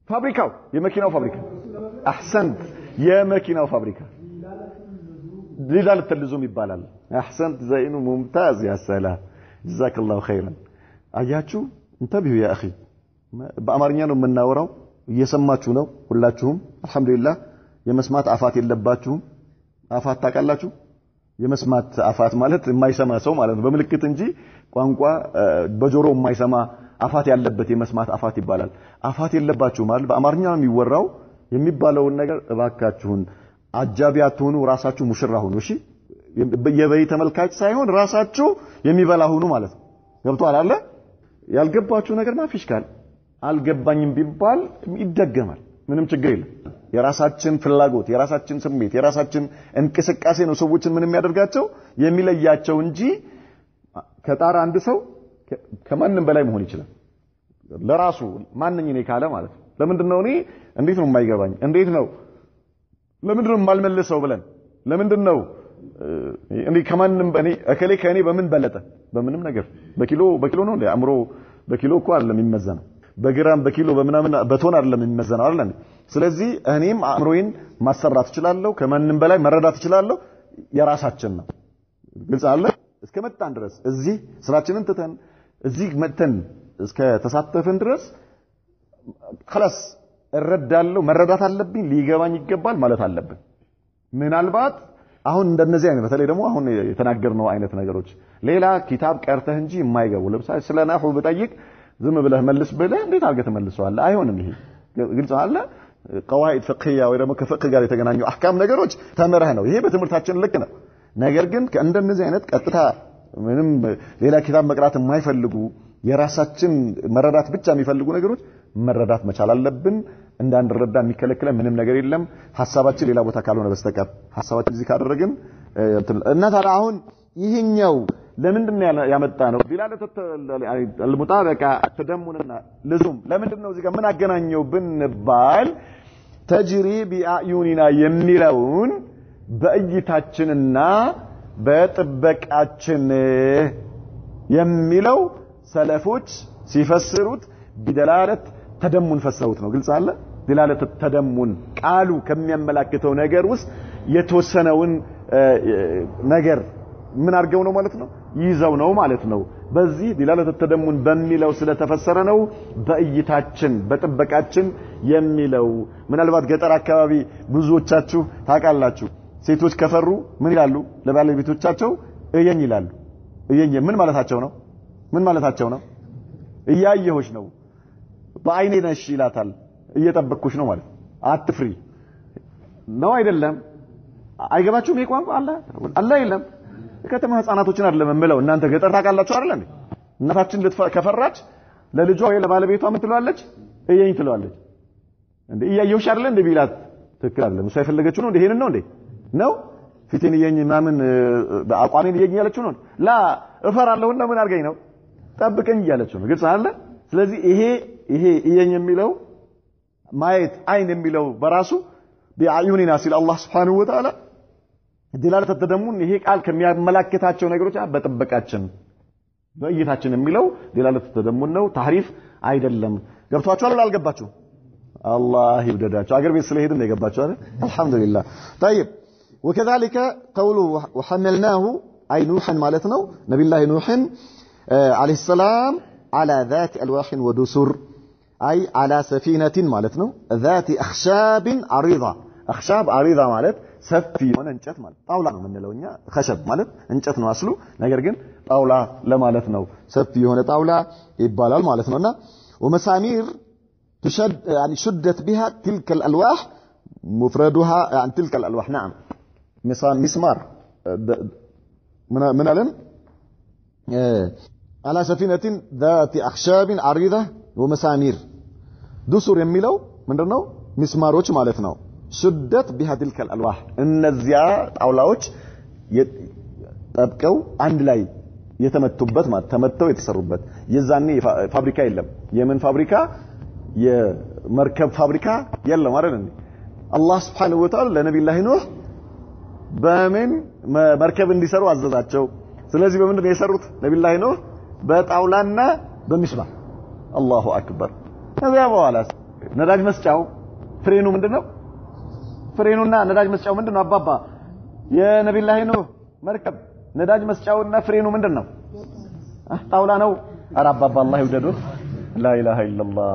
فابريكا يا ماكينة وفابريكا أحسنت يا ماكينة وفابريكا دلالة اللزوم يبالال أحسنت زينو ممتاز يا سلام جزاك الله خيرا أياتشو انتبهوا يا أخي بأمرنا من ناوراو يسمعوا ነው ሁላችሁም አልহাምዱሊላህ የመስማት አፋት የለባችሁም አፋት ታውቃላችሁ የመስማት አፋት ማለት የማይሰማ ሰው ማለት ነው በምልክት እንጂ ቋንቋ በጆሮ የማይሰማ አፋት ያለበት የመስማት አፋት ይባላል አፋት የለባችሁ ማለት በአማርኛ የሚወራው የሚባለውን ነገር እባካችሁን አጃቢያት ሆኑ ራሳችሁ ሙሽራ ሆኑ እሺ የበይ ተመልካች ሳይሆን ራሳችሁ የሚበላ ሆኑ ማለት ነው ገብቷል አይደል ያልገባችሁ ነገር ማፊሽካል አልገባኝም ቢባል ይደገማል ምንም ችግር የለም የራሳችን ፍላጎት የራሳችን ስሜት የራሳችን እንቅስቃሴ ነው ሰዎችን ምን የሚያደርጋቸው የሚለያቸው እንጂ ከጣራ አንድ ሰው ከማንም በላይ መሆን ይችላል ለራሱ ማንኝ ነኝ ካለ ማለት ነው ለምንድነው እኔ እንዴት ነው የማይገባኝ እንዴት ነው ለምንድነው የማልመልሰው ብለን ለምንድነው እኔ ከማንም እኔ እከሌ ከኔ በምን በለጠ በምንም ነገር በኪሎ ነው እንደ አምሮ በኪሎ እኮ አይደለም የሚመዘነው በግራም በኪሎ በመናምን በቶን አይደለም የሚመዘነው አይደል ስለዚህ እኔም አምሮዬን ማሰራት እችላለሁ ከማንም በላይ መረዳት እችላለሁ የራሳችን ነው ግልጽ አለ እስከመጣን ድረስ እዚህ ስራችንን ተተን እዚህ መተን እስከ ተሳተፈን ድረስ خلاص እረዳለሁ መረዳት አለብኝ ሊገባኝ ይገባል ማለት አለብን ምናልባት አሁን እንደነዚህ አይነት በተለይ ደግሞ አሁን የተናገርነው አይነት ነገሮች ሌላ ኪታብ ቀርተህ እንጂ የማይገቡ ለምሳሌ ስለ ናሁ በጠይቅ ዝም ብለህ መልስ ብለህ እንዴት አድርገህ ተመልሰዋለህ አይሆንም ይሄ ግልጽ አለ قواعد فقهيه ወይ ደግሞ ከፍቅህ ጋር የተገናኙ አህካም ነገሮች ተመረህ ነው ይሄ በትምህርታችን ልክ ነው ነገር ግን እንደነዚህ አይነት ቀጥታ ምንም ሌላ ኪታብ መቅራት የማይፈልጉ የራሳችን መረዳት ብቻ የሚፈልጉ ነገሮች መረዳት መቻል አለብን እንዳንረዳ የሚከለክለን ምንም ነገር የለም ሐሳባችን ሌላ ቦታ ካልሆነ በስተቀር ሐሳባችን እዚህ ካደረግን እና ታዲያ አሁን ይሄኛው ለምንድነው ያመጣ ነው ዲላለት المطابقه ተደሙንና ለዙም ለምንድነው እዚህ ጋር ምን አገናኘው ብንባል تجري بأعيننا የሚለውን በእይታችንና በጥበቃችን የሚለው ሰለፎች ሲፈስሩት بدلاله ተደሙን ፈሰሩት ነው ግልጽ አለ ዲላለት ተደሙን ቃሉ ከሚያመላክተው ነገር ውስጥ የተወሰነውን ነገር ምን አርገው ነው ማለት ነው ይዘው ነው ማለት ነው በዚህ ዲላለት ተደሙን በሚለው ስለተፈሰረ ነው በእይታችን በጥበቃችን የሚለው ምናልባት ገጠር አካባቢ ብዙዎቻችሁ ታውቃላችሁ ሴቶች ከፈሩ ምን ይላሉ ለባለቤቶቻቸው እየኝ ይላሉ እየኝ ምን ማለታቸው ነው እያየሁሽ ነው በአይኔ ነሽ ይላታል እየጠበቅኩሽ ነው ማለት አትፍሪ ነው አይደለም አይገባችሁም ይሄ ቋንቋ አለ የለም ከተማ ህፃናቶችን አይደለም የምለው እናንተ ገጠር ታውቃላችሁ አይደል እንዴ እናታችን ከፈራች ለልጇ ወይ ለባለቤቷ ምን ትለዋለች እየኝ ትለዋለች እንዴ እያየሁሽ አይደል እንዴ ቢላት ትክክል አይደለም እሷ የፈለገችው ነው እንዴ ይሄን ነው እንዴ ነው ፊቴን እየኝ ማምን አቋሜን እየኝ ያለችው ነው ላ እፈራለሁና ምን አርገኝ ነው ጠብቀኝ እያለችው ነው ግልጽ አለ ስለዚህ ይሄ እየኝ የሚለው ማየት አይን የሚለው በራሱ በአዩኒና ሲል አላህ Subhanahu Wa Ta'ala ዲላለት ተደሙን ይሄ ቃል ከሚያመላክታቸው ነገሮች በጥበቃችን በእይታችን የሚለው ዲላለት ተደሙን ነው ታሪፍ አይደለም ገብቷችኋል አልገባችሁ አላህ ይወደዳችሁ አገር ቤት ስለሄድን ነው የገባችሁ አይደል አልহামዱሊላህ طيب وكذلك قوله وحملناه اي نوحا ማለት ነው ነብዩላህ ኑህን عليه السلام على ذات الواح ودسر اي على سفينه ማለት ነው ذات اخشاب عريضه اخشاب عريضه ማለት ሰፊ የሆነ እንጨት ማለት ጣውላ ነው የምንለውኛ خشب ማለት እንጨት ነው አስሉ ነገር ግን ጣውላ ለማለት ነው ሰፊ የሆነ ጣውላ ይባላል ማለት ነውና ومسامير تشد يعني شدت بها تلك الالواح مفردها عن تلك الالواح نعم مسمار من علم على سفينة ذات أخشاب عريضة ومسامير دسر የሚለው ምንድነው ሚስማሮች ማለት ነው شدت بها تلك الألواح እነዚያ ጣውላዎች ጠብቀው አንድ ላይ የተመቱበት ማለት ተመተው የተሰሩበት የዛኔ ፋብሪካ የለም የምን ፋብሪካ የመርከብ ፋብሪካ የለም አይደል እንዴ አላህ Subhanahu Wa Ta'ala ለነብዩላህ ኑህ በምን መርከብ እንዲሰሩ አዘዛቸው ስለዚህ በምንድን ነው የሰሩት ነብዩላህ ኑህ በጣውላና በሚስማር አላሁ አክበር ከዚያ በኋላ ነዳጅ መስጫው ፍሬኑ ምንድነው ፍሬኑና ነዳጅ መስጫው ምንድነው አባባ የነብዩላህ ኑህ መርከብ ነዳጅ መስጫውና ፍሬኑ ምንድነው ጣውላ ነው ኧረ አባባ አላህ ይወደዱ ላ ኢላሃ ኢላላህ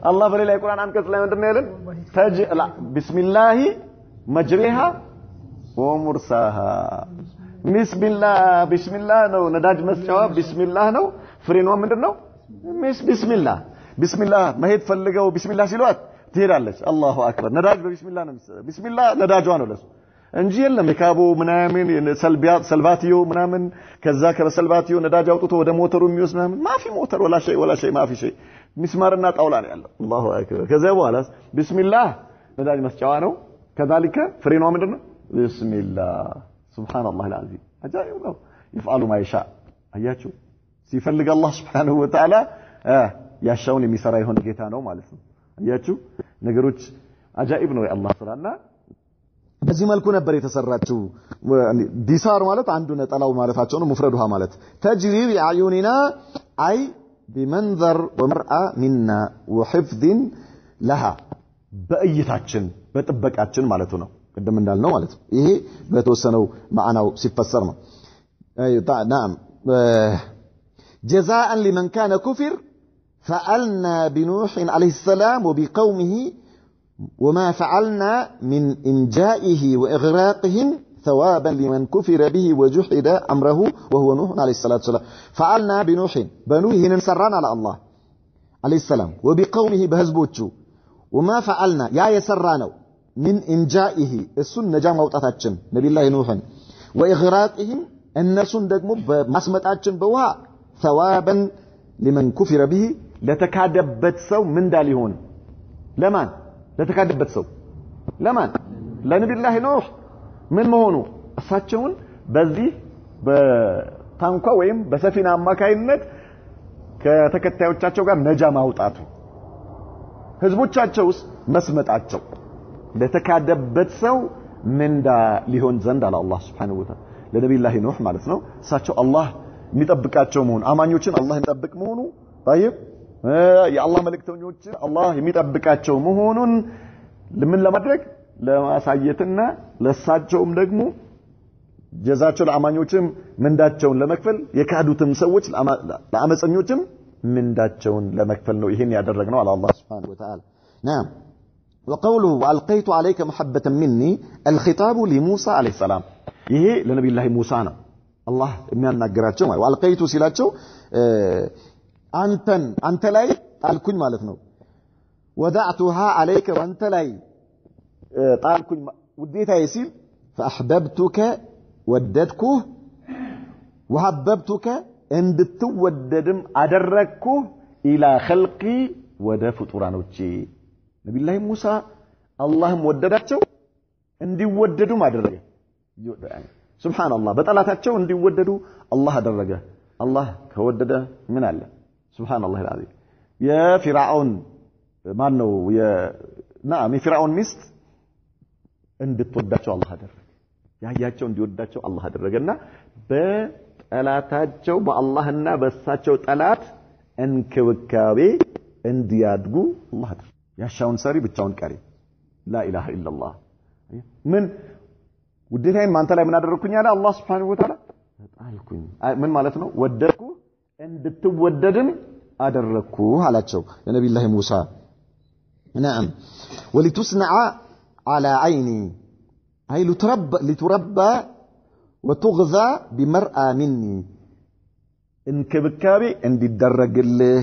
አላህ በሌላ የቁርአን አንቀጽ ላይ ምንድነው ያለን ቢስሚላህ መጅሪሃ ወሙርሳሃ ቢስሚላህ ነው ነዳጅ መስጫው ቢስሚላህ ነው ፍሬኑ ምንድነው ቢስሚላህ መሄድ ፈልገው ቢስሚላህ ሲሏት ትሄዳለች አላሁ አክበር ነዳጅ በቢስሚላህ ነው ቢስሚላህ ነዳጇ ነው ለሱ እንጂ የለም የካቦ ምናምን ሰልቫቲዮ ምናምን ከዛ ከሰልቫቲዮ ነዳጅ አውጥቶ ወደ ሞተሩ የሚወስድ ምናምን ማፊ ሞተር ወላ ሸይ ማፊ ሸይ ሚስማርና ጣውላ ነው ያለው አላሁ አክበር ከዛ በኋላ ቢስሚላህ ነዳጅ መስጫዋ ነው ከዛልከ ፍሬኗ ምንድነው ቢስሚላህ ሱብሃንአላህ አልዓዚም አጃኢብ ነው ይفعل ما يشاء አያችሁ ሲፈልግ አላህ Subhanahu Wa Ta'ala ያሻውን የሚሰራ ይሆን ጌታ ነው ማለት ነው አያችሁ ነገሮች አጃኢብ ነው የአላህ ስራና በዚህ መልኩ ነበር የተሰራችው ዲሳር ማለት አንዱ ነጠላው ማለታቸው ነው ሙፍረዱሃ ማለት ተጅሪ ቢአዩኒና አይ بمنظر ومرأة منا وحفظ لها በእይታችን በጥበቃችን ማለት ነው ቀደም እንዳልነው ማለት ነው ይሄ በተወሰነው ማዕናው ሲፈሰር ነው نعم جزاء لمن كان كفر فعلنا بنوح عليه السلام وبقومه وما فعلنا من إنجائه وإغراقهم ثوابا لمن كفر به وجحد أمره وهو نوح عليه الصلاة والسلام فعلنا بنوح بنوح ننسران على الله عليه السلام وبقومه بهزبوتشو وما فعلنا يا يسرانو من إنجائه السن نجا موتاتشن نبي الله نوح وإغراقهم النسون دقمو بمسمتاتشن بوها ثوابا لمن كفر به لتكادبت سو من داليهون لمن ለተካደበት ሰው ለማን ለነብዩላህ ኑህ ምን መሆኑ እሳቸውን በዚህ በታንኳ ወይም በሰፊና አማካይነት ከተከታዮቻቸው ጋር ነጃ ማውጣቱ ህዝቦቻቸውስ መስመጣቸው ለተካደበት ሰው ምንዳ ሊሆን ዘንድ አለ አላህ Subhanahu Wa Ta'ala ለነብዩላህ ኑህ ማለት ነው እሳቸው አላህ የሚጠብቃቸው መሆኑ አማኞችን አላህ የሚጠብቅ መሆኑ طيب የአላህ መልእክተኞች አላህ የሚጠብቃቸው መሆኑን ለምን ለማድረግ ለማሳየትና ለሳቸውም ደግሞ ጀዛቸው ለአማኞችም ምንዳቸውን ለመክፈል የካዱትም ሰዎች ለአመፀኞችም ምንዳቸውን ለመክፈል ነው ይሄን ያደረግነው አለ አላህ Subhanahu Wa Ta'ala نعم وقوله والقيت عليك محبة مني الخطاب لموسى عليه السلام ይሄ ለነብዩላህ ሙሳ ነው አላህ የሚያናገራቸው ማለት والقيت ሲላቸው አንተ ላይ ጣልኩኝ ማለት ነው ወዳዕቱሃ عليك ወንተ ላይ ጣልኩኝ ውዴታዬ ሲል فاحببتك ወደድኩህ وحببتك እንድትወደድም አደረግኩህ الى خلقي ወደ ፍጡራኖቼ ነብዩላህ ሙሳ አላህም ወደዳቸው እንዲወደዱም አደረገ ሱብሃንአላህ በጠላታቸው እንዲወደዱ አላህ አደረገ አላህ ከወደደ ምን አለ ሱብሃንአላህ አልዓዚም የፊርዓውን ማን ነው የናም የፊርዓውን ሚስት እንድትወዳቸው አላህ አደረገ ያያቸው እንዲወዳቸው አላህ አደረገና በጠላታቸው በአላህና በእሳቸው ጠላት እንክብካቤ እንዲያድጉ አላህ አደረገ ያሻውን ሰሪ ብቻውን ቀሪ ላ ኢላሃ ኢላላህ ምን ውዴታዬን ማንተ ላይ ምን አደረኩኝ አለ አላህ Subhanahu Wa Ta'ala ጣልኩኝ ምን ማለት ነው ወደድኩ እንድትወደድም አደረኩ አላቸው ለነብዩላህ ሙሳ نعم ولتصنع على عيني أي لتربى وتغذى بمرأة مني انكبكابي እንዲደረግልህ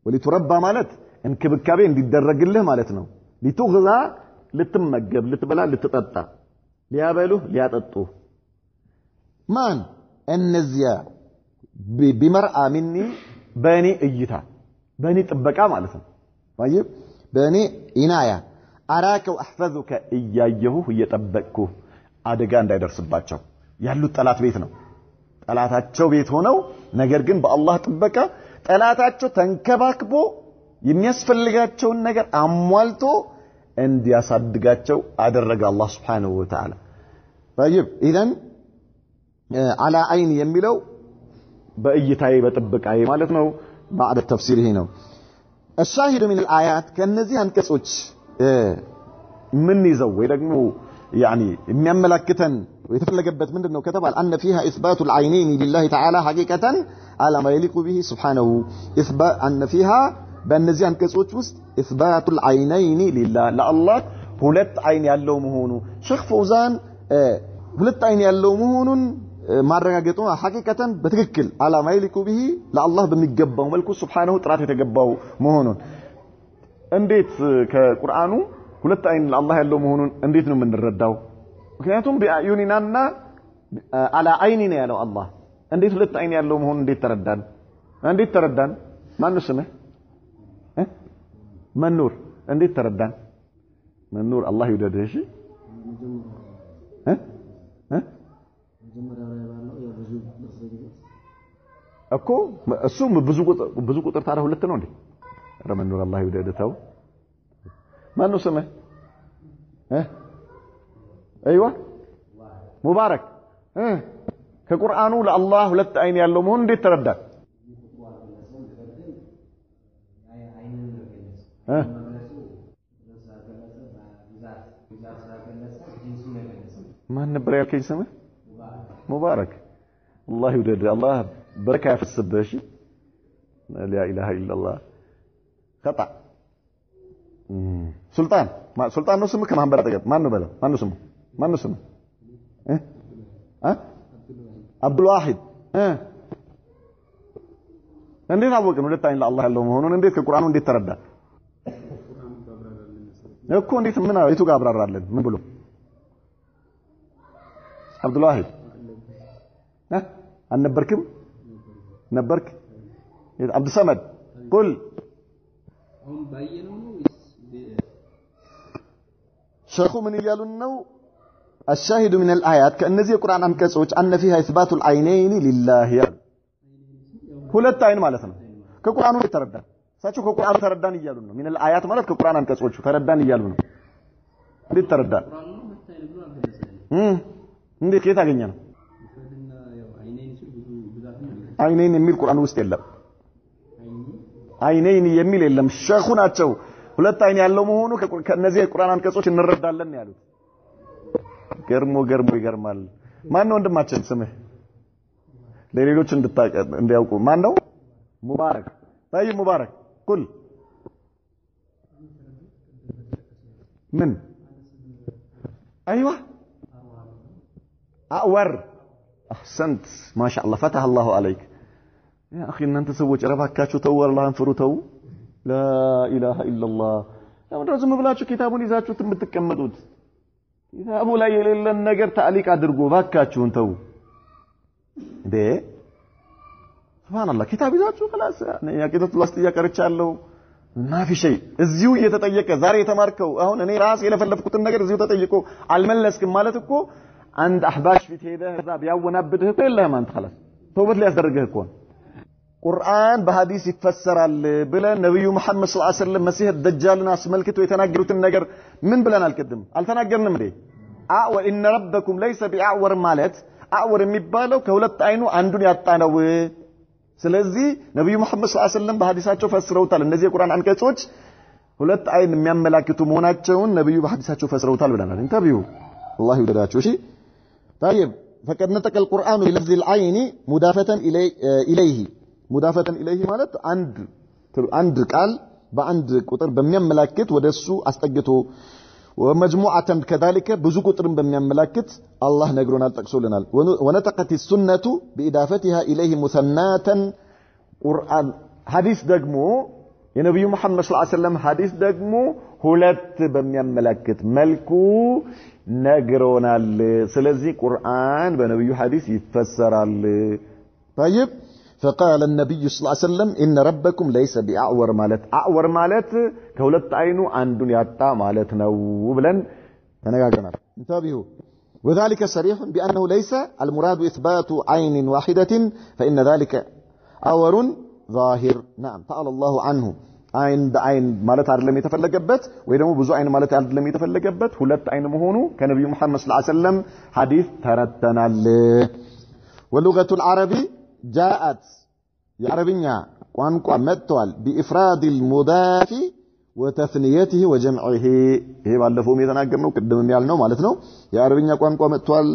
ولتربى ማለት እንክብካቤ እንዲደረግልህ ማለት ነው لتغذى ልትመገብ ልትበላ ልትጠጣ ሊያበሉህ ሊያጠጡ ማን እነዚያ بمرأة مني በእኔ እይታ በእኔ ጥበቃ ማለት ነው طيب በእኔ ኢናያ አራከ ወአህፈዙከ እያየሁ እየጠበቅኩ አደጋ እንዳይደርስባቸው ያሉት ጠላት ቤት ነው ጠላታቸው ቤት ሆነው ነገር ግን በአላህ ጥበቃ ጠላታቸው ተንከባክቦ የሚያስፈልጋቸውን ነገር አሟልቶ እንዲያሳድጋቸው አደረገ አላህ Subhanahu Wa Ta'ala طيب اذا على عين የሚለው በእይታዬ በጥበቃዬ ማለት ነው بعد التفسير ይሄ ነው الشاهد من الآيات ከነዚህ አንቀጾች ምን ይዘው ወይ ደግሞ يعني የሚያመላክተን የተፈለገበት ምንድነው ከተባለ ان فيها اثبات العينين لله تعالى حقيقة على ما يليق به سبحانه اثبات ان فيها በእነዚህ አንቀጾች ውስጥ اثبات العينين لله ለአላህ ሁለት አይን ያለው መሆኑ ሼክ ፈውዛን ሁለት አይን ያለው መሆኑን ማረጋገጡ ሐቂቀተን በትክክል على ما يليق به ለአላህ በሚገባው መልኩ سبحانه ጥራት የተገባው መሆኑን እንዴት ከቁርአኑ ሁለት አይን ለአላህ ያለው መሆኑን እንዴት ነው የምንረዳው ምክንያቱም በአዩኒናና على عيننا ያለው አላህ እንዴት ሁለት አይን ያለው መሆኑን እንዴት ተረዳን ማን ነው ስምህ منور እንዴት ተረዳን منور الله ይወደድህ እሺ እኮ እሱ ብዙ ቁጥር ታዲያ ሁለት ነው እንዴ ኧረ منور الله ይወደድህ ተው ማን ነው ስምህ ايوه ሙባረክ ከቁርአኑ ለአላህ ሁለት አይን ያለው መሆኑን እንዴት ተረዳን ማን ነበር ያልከኝ ስምህ ሙባረክ الله يودد الله بركه يفسبه እሺ لا اله الا الله خطا سلطان ነው ስምህ ከማን በረጠገብ ማን ነው በለው ማን ነው ስምህ عبد الواحد እንዴት አወቅን ሁለት አይን ለአላህ ያለው መሆኑን እንዴት ከቁርአኑ እንዴት ተረዳ እኮ እንዴት ምን አይቱ ጋር አብራራለን ምን ብሎ عبد الواحد አንነበርክም ነበርክ عبد الصمد قل አሁን ባየነው ነው ሸኹ ምን ይያሉን ነው الشاهد من الآيات ከእነዚህ የቁርአን አንቀጾች أن فيها إثبات العينين لله ሁለት አይን ማለት ነው ከቁርአኑ ተረዳን ሳቸው ከቁርአኑ ተረዳን ይያሉ ነው من الآيات ማለት ከቁርአን አንቀጾቹ ተረዳን ይያሉ ነው እንዴት ተረዳን እንዴት ከየት አገኘ ነው አይኔን የሚል ቁርአን ውስጥ የለም አይኔን የሚል የለም ሸኹ ናቸው ሁለት አይን ያለው መሆኑ ከነዚህ የቁርአን አንቀጾች እንረዳለን ያሉት ገርሞ ይገርማል ማን ነው ወንድማችን ስምህ ለሌሎች እንዲያውቁ ማን ነው ሙባረክ طيب ሙባረክ قل من ايوه اعور احسنت ما شاء الله فتح الله عليك يا اخي انت ሰዎች ረባካችሁ ተው አላህን ፍሩ ተው لا اله الا الله ለምን ዝም ብላችሁ ኪታቡን ይዛችሁት የምትቀመጡት ኪታቡ ላይ የሌለን ነገር ታሊቅ አድርጎ ባካችሁን ተው እንዴ ሱብሃንአላህ ኪታብ ይዛችሁ خلاص ያቂደቱ ላስጥያ ቀርቻለሁ ማፊ ሸይ እዚሁ እየተጠየቀ ዛሬ የተማርከው አሁን እኔ ራስ የለፈለፍኩትን ነገር እዚሁ ተጠይቆ አልመለስክም ማለት እኮ አንድ አህባሽ ፊት ሄደህ እዛ ቢያወናብድህ እኮ የለህም አንተ خلاص ተውበት ሊያስደርግህ እኮ ቁርአን በሐዲስ ይፈሰራል ብለን ነብዩ መሐመድ ሰለላሁ ዐለይሂ ወሰለም መሲህ ደጃልን አስመልክቶ የተናገሩትን ነገር ምን ብለን አልቀድም አልተናገርንም እንዴ ወኢነ ረበኩም ለይሰ ቢአዕወር ማለት አዕወር የሚባለው ከሁለት አይኑ አንዱን ያጣነው ስለዚህ ነብዩ መሐመድ ሰለላሁ ዐለይሂ ወሰለም በሐዲሳቸው ፈስረውታል እነዚህ የቁርአን አንቀጾች ሁለት አይን የሚያመላክቱ መሆናቸውን ነብዩ በሐዲሳቸው ፈስረውታል ብለናል እንተቢው الله يودዳችሁ እሺ طيب فقد نطق القرآن بلفظ العين مضافة إليه مضافة إليه ማለት አንድ ቃል በአንድ ቁጥር በሚያመላክት ወደሱ አስጠግቶ ومجموعة كذلك ብዙ ቁጥርን በሚያመላክት አላህ ነግሮናል ጠቅሶልናል ونطقت السنة بإضافتها إليه مثناة ቁርአን ሐዲስ ደግሞ የነብዩ መሐመድ ሰለላሁ ዐለይሂ ወሰለም ሐዲስ ደግሞ ሁለት በሚያመላክት መልኩ ነግሮናል ስለዚህ ቁርአን በነብዩ ሐዲስ ይፈሰራል طيب فقال النبي صلى الله عليه وسلم إن ربكم ليس بأعور مالت أعور مالت كولت عينو عندن ياتا مالت نو بلن تنغاغنا انتبهوا وذلك صريح بأنه ليس المراد إثبات عين واحدة فإن ذلك أور ظاهر نعم تعالى الله عنه عين بعين مالت አይደለም የተፈለገበት ወይ ደግሞ ብዙ አይን ማለት አይደለም የተፈለገበት ሁለት አይን መሆኑ ከነብዩ መሐመድ ሰለላሁ ዐለይሂ ወሰለም ሐዲስ ተረተናል ولغة العربي جاءت የአረብኛ ቋንቋ መጥቷል بإفراد المضاف وتثنيته وجمعه ይሄ ባለፈው የተናገርነው ቅድምም ያልነው ማለት ነው የአረብኛ ቋንቋ መጥቷል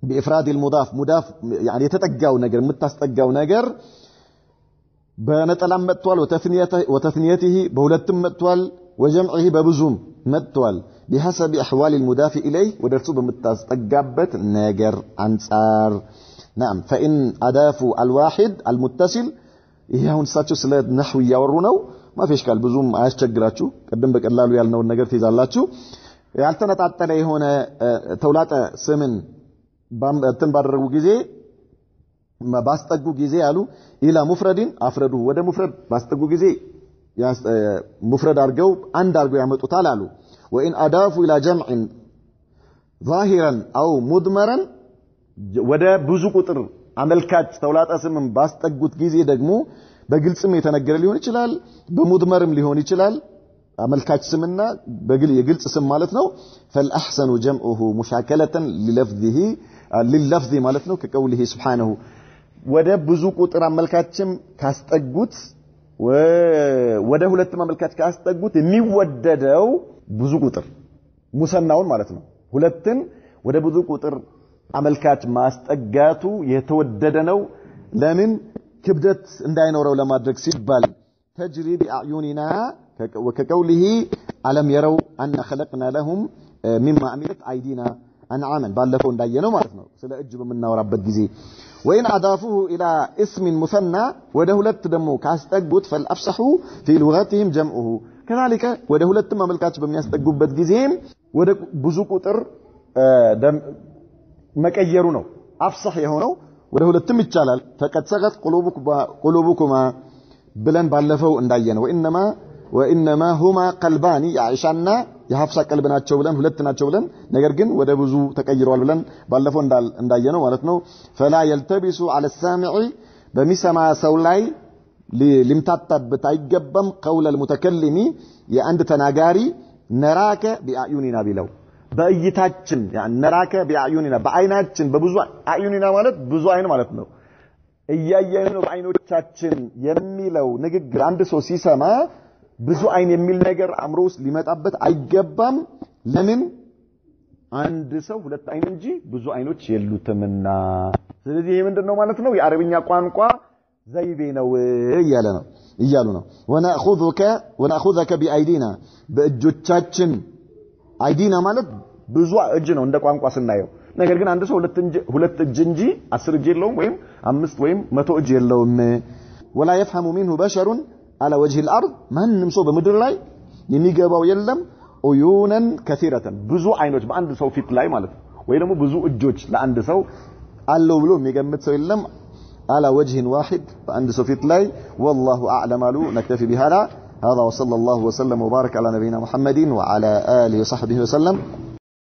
بإفراد المضاف مضاف يعني የተጠጋው ነገር የምታስጠጋው ነገር بنطلع متوال وتثنيته بولتم متوال وجمعه ببزوم متوال بحسب أحوال المضاف إليه ودرسوا بمتستقبت ناجر أنصار نعم فإن أضافوا الواحد المتصل إيه هون ساتشو سلاد نحوي يورونو ما فيش كال بزوم عايش تجراتشو قدم بك الله يالنو النجر تيزالاتشو يالتنا تعتلي هنا تولات سمن تنبرروا جزء ما باستقو جزء قالوا إلى مفرد أفرده وده مفرد باستقو جزء مفرد أرجو عند أرجو يعمل تطالعوا وإن أضافوا إلى جمع ظاهرا أو مضمرا وده بزوق تر عمل كات تولات اسم باستقو جزء دقمو بقول سم يتنقل ليهون يشلال بمضمرم ليهون يشلال عمل كات سمنا بقول يقول اسم مالتنا فالأحسن جمعه مشاكلة للفظه لللفظ مالتنا كقوله سبحانه ወደ ብዙ ቁጥር አመልካችም ካስጠጉት ወደ ሁለት አመልካች ካስጠጉት የሚወደደው ብዙ ቁጥር ሙሰናውን ማለት ነው ሁለትን ወደ ብዙ ቁጥር አመልካች ማስጠጋቱ የተወደደ ነው ለምን ክብደት እንዳይኖረው ለማድረግ ሲባል تجري بأعيننا وكقوله ألم يروا أن خلقنا لهم مما عملت أيدينا أنعاما ባለፈው እንዳየነው ማለት ነው ስለ እጅ በመናወራበት ጊዜ وإن أضافوه إلى اسم مثنى ودهولت دمو كاستقبت فالأفصحوا في لغتهم جمعه كذلك ودهولت ما ملكاتش بمياستقبت جزيم ود بزو قطر دم مكيرو نو أفصح يهونو ودهولت ميتشالال فقد سغت قلوبكما بلن بالفو انداينا وإنما هما قلبان يعيشنا የሐፍሳ ቀልብናቸው ብለን ሁለት ናቸው ብለን ነገር ግን ወደ ብዙ ተቀይሯል ብለን ባለፈው እንዳየነው ማለት ነው فلا يلتبس على السامع በሚሰማ ሰው ላይ ሊምታታበት አይገባም قول المتكلم የአንድ ተናጋሪ ነራከ بأعيننا ቢለው በእይታችን يعني ነራከ بأعيننا በአይናችን በብዙ አዩኒና ማለት ብዙ አይን ማለት ነው እያየን ነው በአይኖቻችን የሚለው ንግግር አንድ ሰው ሲሰማ ብዙ አይን የሚል ነገር አምሮስ ሊመጣበት አይገባም ለምን አንድ ሰው ሁለት አይን እንጂ ብዙ አይኖች የሉትምና ስለዚህ ይሄ ምንድነው ማለት ነው የአረብኛ ቋንቋ ዘይቤ ነው እያሉ ነው ወናخذك بايدينا በእጆቻችን አይዲና ማለት ብዙ እጅ ነው እንደ ቋንቋ ስናየው ነገር ግን አንድ ሰው ሁለት እጅ እንጂ 10 እጅ የለውም ወይም 5 ወይም 100 እጅ የለውም ولا يفهم منه بشر على وجه الأرض من نمسو بمدر لاي يميقباو يلم عيونا كثيرة بزو عينوش بأند سو فيت لاي مالت ويلمو بزو اجوج لأند سو قالو بلو ميقمت سو يلم على وجه واحد بأند سو فيت لاي والله أعلم له نكتفي بهذا وصلى الله وسلم وبارك على نبينا محمد وعلى آله وصحبه وسلم